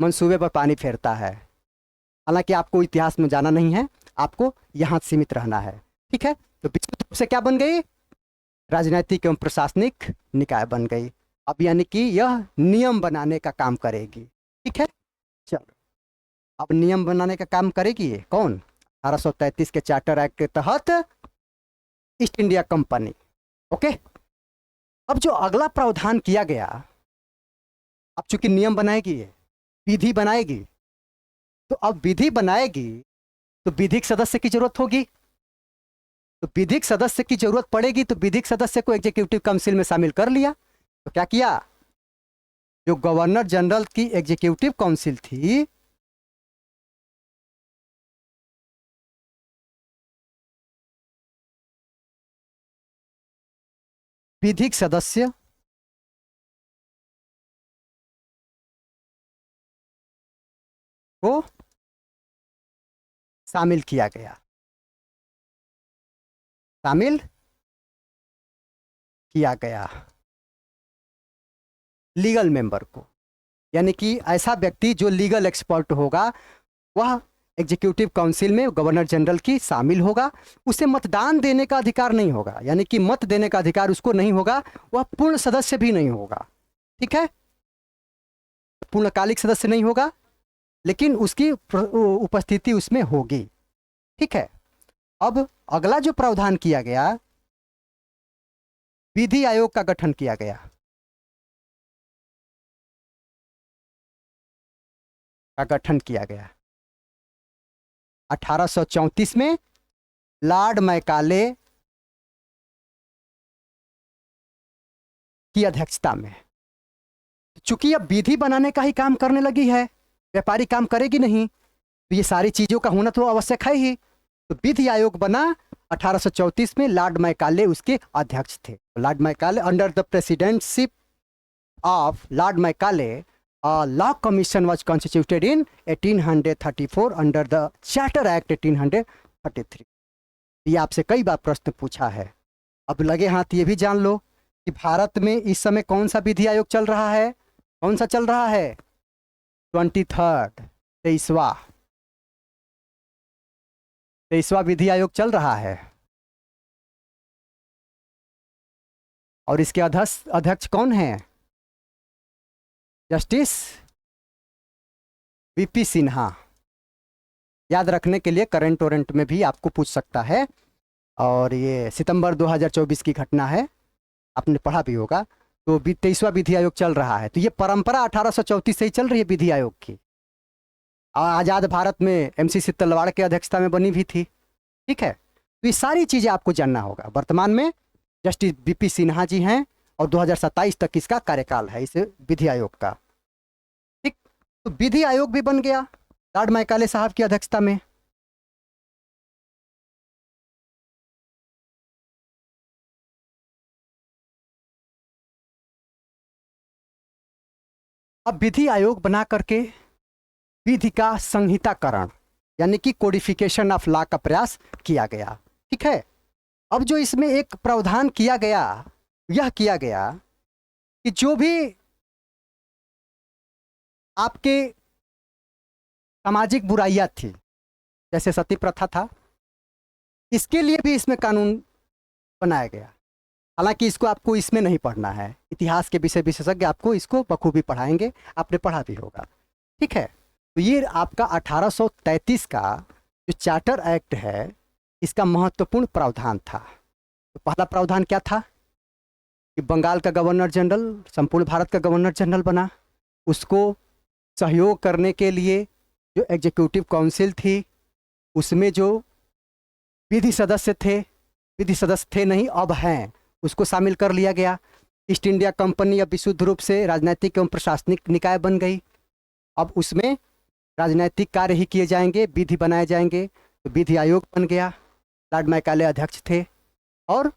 मंसूबे पर पानी फेरता है। हालांकि आपको इतिहास में जाना नहीं है, आपको यहाँ सीमित रहना है, ठीक है। तो विशुद्ध रूप से क्या बन गई? राजनीतिक एवं प्रशासनिक निकाय बन गई। अब यानी कि यह नियम बनाने का काम करेगी, ठीक है। चलो, अब नियम बनाने का काम करेगी ये कौन? 1833 के चार्टर एक्ट के तहत ईस्ट इंडिया कंपनी। ओके, अब जो अगला प्रावधान किया गया, अब चूंकि नियम बनाएगी, ये विधि बनाएगी, तो अब विधि बनाएगी तो विधिक सदस्य की जरूरत होगी। तो विधिक सदस्य की जरूरत पड़ेगी, तो विधिक सदस्य को एग्जीक्यूटिव काउंसिल में शामिल कर लिया। तो क्या किया? जो गवर्नर जनरल की एग्जीक्यूटिव काउंसिल थी, विधिक सदस्य को शामिल किया गया, शामिल किया गया लीगल मेंबर को। यानी कि ऐसा व्यक्ति जो लीगल एक्सपर्ट होगा, वह एग्जीक्यूटिव काउंसिल में गवर्नर जनरल की शामिल होगा। उसे मतदान देने का अधिकार नहीं होगा, यानी कि मत देने का अधिकार उसको नहीं होगा, वह पूर्ण सदस्य भी नहीं होगा, ठीक है। पूर्णकालिक सदस्य नहीं होगा, लेकिन उसकी उपस्थिति उसमें होगी, ठीक है। अब अगला जो प्रावधान किया गया, विधि आयोग का गठन किया गया। का गठन किया गया 1834 में लॉर्ड मैकाले की अध्यक्षता में। चूंकि अब विधि बनाने का ही काम करने लगी है, व्यापारी काम करेगी नहीं, तो ये सारी चीजों का होना तो आवश्यक है ही। तो विधि आयोग बना 1834 में, लॉर्ड मैकाले उसके अध्यक्ष थे। Lord Macaulay, under the presidentship of Lord Macaulay, law commission was constituted in 1834 under the charter act 1833। ये आपसे कई बार प्रश्न पूछा है। अब लगे हाथ ये भी जान लो कि भारत में इस समय कौन सा विधि आयोग चल रहा है? कौन सा चल रहा है? 23वां विधि आयोग चल रहा है। और इसके अध्यक्ष कौन है? Justice VP Sinha. याद रखने के लिए करंट वारंट में भी आपको पूछ सकता है। और ये सितंबर 2024 की घटना है, आपने पढ़ा भी होगा। तो 23वां विधि आयोग चल रहा है। तो ये परंपरा 1834 से ही चल रही है विधि आयोग की। आज़ाद भारत में MC तलवाड़ के अध्यक्षता में बनी भी थी। ठीक है, तो ये सारी चीज़ें आपको जानना होगा। वर्तमान में जस्टिस BP सिन्हा जी हैं और 2027 तक इसका कार्यकाल है इस विधि आयोग का। ठीक, तो विधि आयोग भी बन गया लॉर्ड मैकाले साहब की अध्यक्षता में। अब विधि आयोग बना करके विधि का संहिताकरण यानी कि कोडिफिकेशन ऑफ लॉ का प्रयास किया गया। ठीक है, अब जो इसमें एक प्रावधान किया गया, यह किया गया कि जो भी आपके सामाजिक बुराइयां थी, जैसे सती प्रथा था, इसके लिए भी इसमें कानून बनाया गया। हालांकि इसको आपको इसमें नहीं पढ़ना है, इतिहास के विषय विशेषज्ञ आपको इसको बखूबी पढ़ाएंगे, आपने पढ़ा भी होगा। ठीक है, तो ये आपका 1833 का जो चार्टर एक्ट है, इसका महत्वपूर्ण प्रावधान था। तो पहला प्रावधान क्या था कि बंगाल का गवर्नर जनरल संपूर्ण भारत का गवर्नर जनरल बना, उसको सहयोग करने के लिए जो एग्जीक्यूटिव काउंसिल थी, उसमें जो विधि सदस्य थे नहीं, अब हैं, उसको शामिल कर लिया गया। ईस्ट इंडिया कंपनी अब विशुद्ध रूप से राजनीतिक एवं प्रशासनिक निकाय बन गई। अब उसमें राजनीतिक कार्य ही किए जाएंगे, विधि बनाए जाएंगे। तो विधि आयोग बन गया, लॉर्ड मैकाले अध्यक्ष थे, और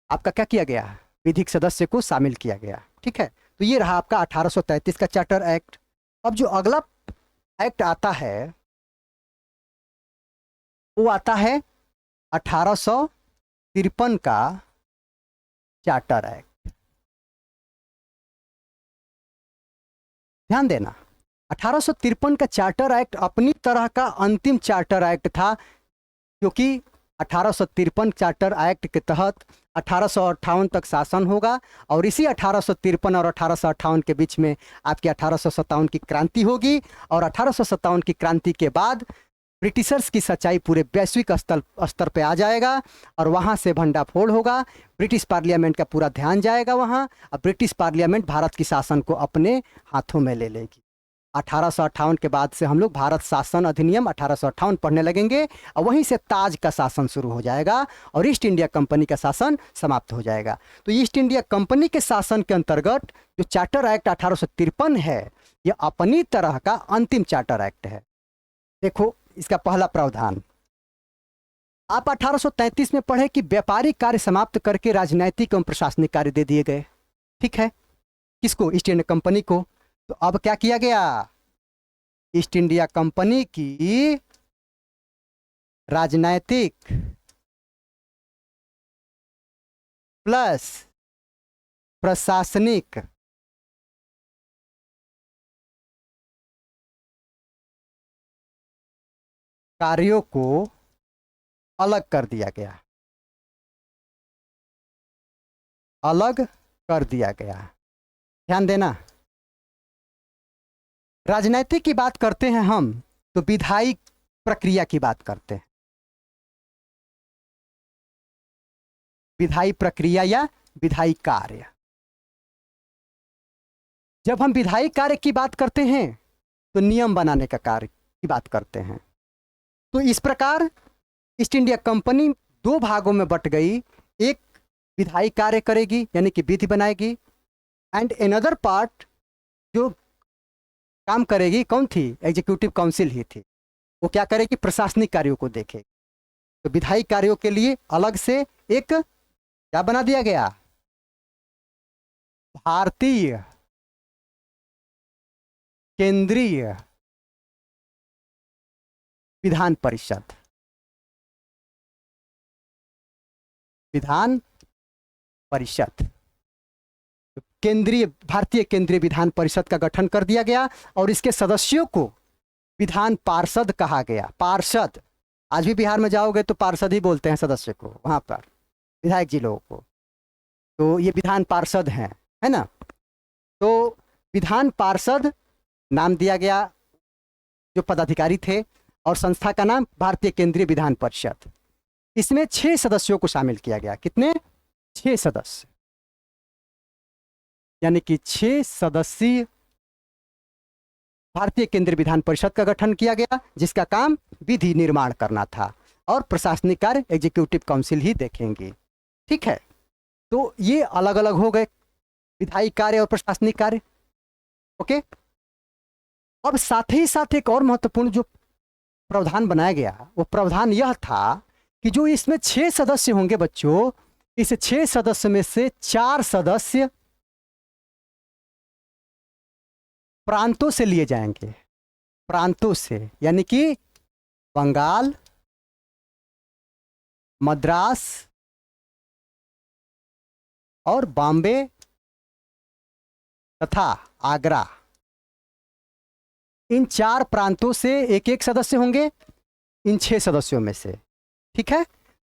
आपका क्या किया गया, विधिक सदस्य को शामिल किया गया। ठीक है, तो ये रहा आपका 1833 का चार्टर एक्ट। अब जो अगला एक्ट आता है वो आता है 1853 का चार्टर एक्ट। ध्यान देना, 1853 का चार्टर एक्ट अपनी तरह का अंतिम चार्टर एक्ट था, क्योंकि 1853 चार्टर एक्ट के तहत 1858 तक शासन होगा, और इसी 1853 और 1858 के बीच में आपकी 1857 की क्रांति होगी, और 1857 की क्रांति के बाद ब्रिटिशर्स की सच्चाई पूरे वैश्विक स्तर पे आ जाएगा, और वहाँ से भंडाफोड़ होगा। ब्रिटिश पार्लियामेंट का पूरा ध्यान जाएगा वहाँ, और ब्रिटिश पार्लियामेंट भारत की शासन को अपने हाथों में ले लेगी। 1858 के बाद से हम लोग भारत शासन अधिनियम 1858 पढ़ने लगेंगे, और वहीं से ताज का शासन शुरू हो जाएगा और ईस्ट इंडिया कंपनी का शासन समाप्त हो जाएगा। तो ईस्ट इंडिया कंपनी के शासन के अंतर्गत जो चार्टर एक्ट 1853 है, यह अपनी तरह का अंतिम चार्टर एक्ट है। देखो इसका पहला प्रावधान, आप 1833 में पढ़े कि व्यापारिक कार्य समाप्त करके राजनैतिक एवं प्रशासनिक कार्य दे दिए गए। ठीक है, किसको, ईस्ट इंडिया कंपनी को। तो अब क्या किया गया, ईस्ट इंडिया कंपनी की राजनैतिक प्लस प्रशासनिक कार्यों को अलग कर दिया गया, अलग कर दिया गया। ध्यान देना, राजनीतिक की बात करते हैं हम तो विधायी प्रक्रिया की बात करते हैं, विधायी प्रक्रिया या विधायी कार्य। जब हम विधायी कार्य की बात करते हैं तो नियम बनाने का कार्य की बात करते हैं। तो इस प्रकार ईस्ट इंडिया कंपनी दो भागों में बट गई, एक विधायी कार्य करेगी यानी कि विधि बनाएगी, एंड अनदर पार्ट जो काम करेगी कौन थी, एग्जीक्यूटिव काउंसिल ही थी। वो क्या करेगी, प्रशासनिक कार्यों को देखेगी। तो विधायी कार्यों के लिए अलग से एक क्या बना दिया गया, भारतीय केंद्रीय विधान परिषद। विधान परिषद, केंद्रीय भारतीय केंद्रीय विधान परिषद का गठन कर दिया गया, और इसके सदस्यों को विधान पार्षद कहा गया। पार्षद, आज भी बिहार में जाओगे तो पार्षद ही बोलते हैं सदस्य को, वहां पर विधायक जी लोगों को। तो ये विधान पार्षद हैं, है ना। तो विधान पार्षद नाम दिया गया जो पदाधिकारी थे, और संस्था का नाम भारतीय केंद्रीय विधान परिषद। इसमें 6 सदस्यों को शामिल किया गया। कितने, 6 सदस्य, यानी कि 6 सदस्यीय भारतीय केंद्रीय विधान परिषद का गठन किया गया, जिसका काम विधि निर्माण करना था, और प्रशासनिक कार्य एग्जीक्यूटिव काउंसिल ही देखेंगे। ठीक है, तो ये अलग अलग हो गए, विधायी कार्य और प्रशासनिक कार्य। ओके, अब साथ ही साथ एक और महत्वपूर्ण जो प्रावधान बनाया गया, वो प्रावधान यह था कि जो इसमें 6 सदस्य होंगे बच्चों, इस 6 सदस्य में से 4 सदस्य प्रांतों से लिए जाएंगे, प्रांतों से, यानी कि बंगाल, मद्रास और बॉम्बे तथा आगरा, इन 4 प्रांतों से एक एक सदस्य होंगे इन 6 सदस्यों में से। ठीक है,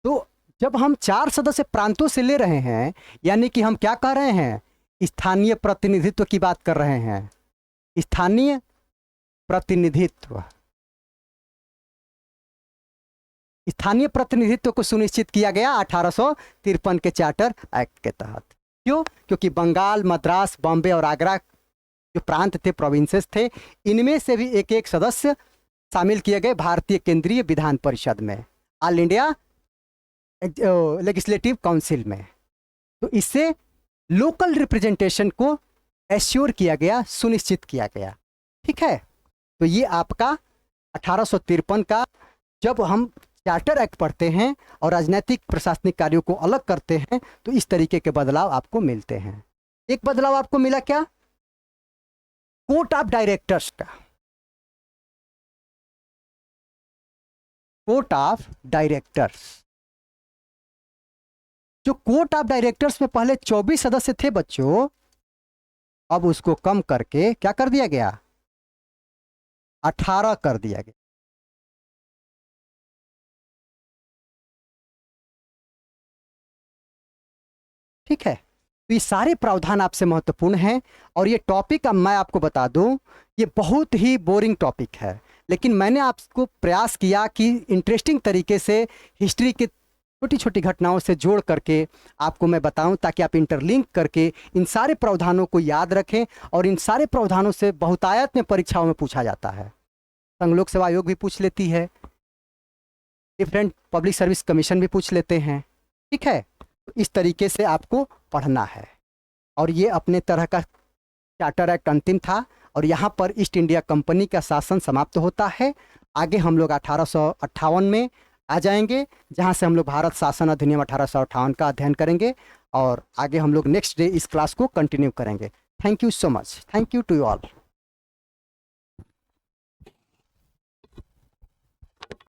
तो जब हम 4 सदस्य प्रांतों से ले रहे हैं, यानी कि हम क्या कह रहे हैं, स्थानीय प्रतिनिधित्व की बात कर रहे हैं, स्थानीय प्रतिनिधित्व। स्थानीय प्रतिनिधित्व को सुनिश्चित किया गया 1853 के चार्टर एक्ट के तहत। क्यों? क्योंकि बंगाल, मद्रास, बॉम्बे और आगरा जो प्रांत थे, प्रोविंसेस थे, इनमें से भी एक एक सदस्य शामिल किए गए भारतीय केंद्रीय विधान परिषद में, ऑल इंडिया लेजिस्लेटिव काउंसिल में। तो इससे लोकल रिप्रेजेंटेशन को एश्योर किया गया, सुनिश्चित किया गया। ठीक है, तो ये आपका 1853 का, जब हम चार्टर एक्ट पढ़ते हैं और राजनीतिक प्रशासनिक कार्यों को अलग करते हैं, तो इस तरीके के बदलाव आपको मिलते हैं। एक बदलाव आपको मिला क्या, कोर्ट ऑफ डायरेक्टर्स का। कोर्ट ऑफ डायरेक्टर्स, जो कोर्ट ऑफ डायरेक्टर्स में पहले 24 सदस्य थे बच्चों, अब उसको कम करके क्या कर दिया गया, 18 कर दिया गया। ठीक है, तो ये सारे प्रावधान आपसे महत्वपूर्ण हैं, और ये टॉपिक अब मैं आपको बता दूं, ये बहुत ही बोरिंग टॉपिक है, लेकिन मैंने आपको प्रयास किया कि इंटरेस्टिंग तरीके से हिस्ट्री के छोटी छोटी घटनाओं से जोड़ करके आपको मैं बताऊं, ताकि आप इंटरलिंक करके इन सारे प्रावधानों को याद रखें। और इन सारे प्रावधानों से बहुतायत में परीक्षाओं में पूछा जाता है, संघ लोक सेवा आयोग भी पूछ लेती है, डिफरेंट पब्लिक सर्विस कमीशन भी पूछ लेते हैं। ठीक है, तो इस तरीके से आपको पढ़ना है। और ये अपने तरह का चार्टर एक्ट अंतिम था, और यहाँ पर ईस्ट इंडिया कंपनी का शासन समाप्त होता है। आगे हम लोग 1858 में आ जाएंगे, जहाँ से हम लोग भारत शासन अधिनियम 1858 का अध्ययन करेंगे, और आगे हम लोग नेक्स्ट डे इस क्लास को कंटिन्यू करेंगे। Thank you so much, thank you to you all.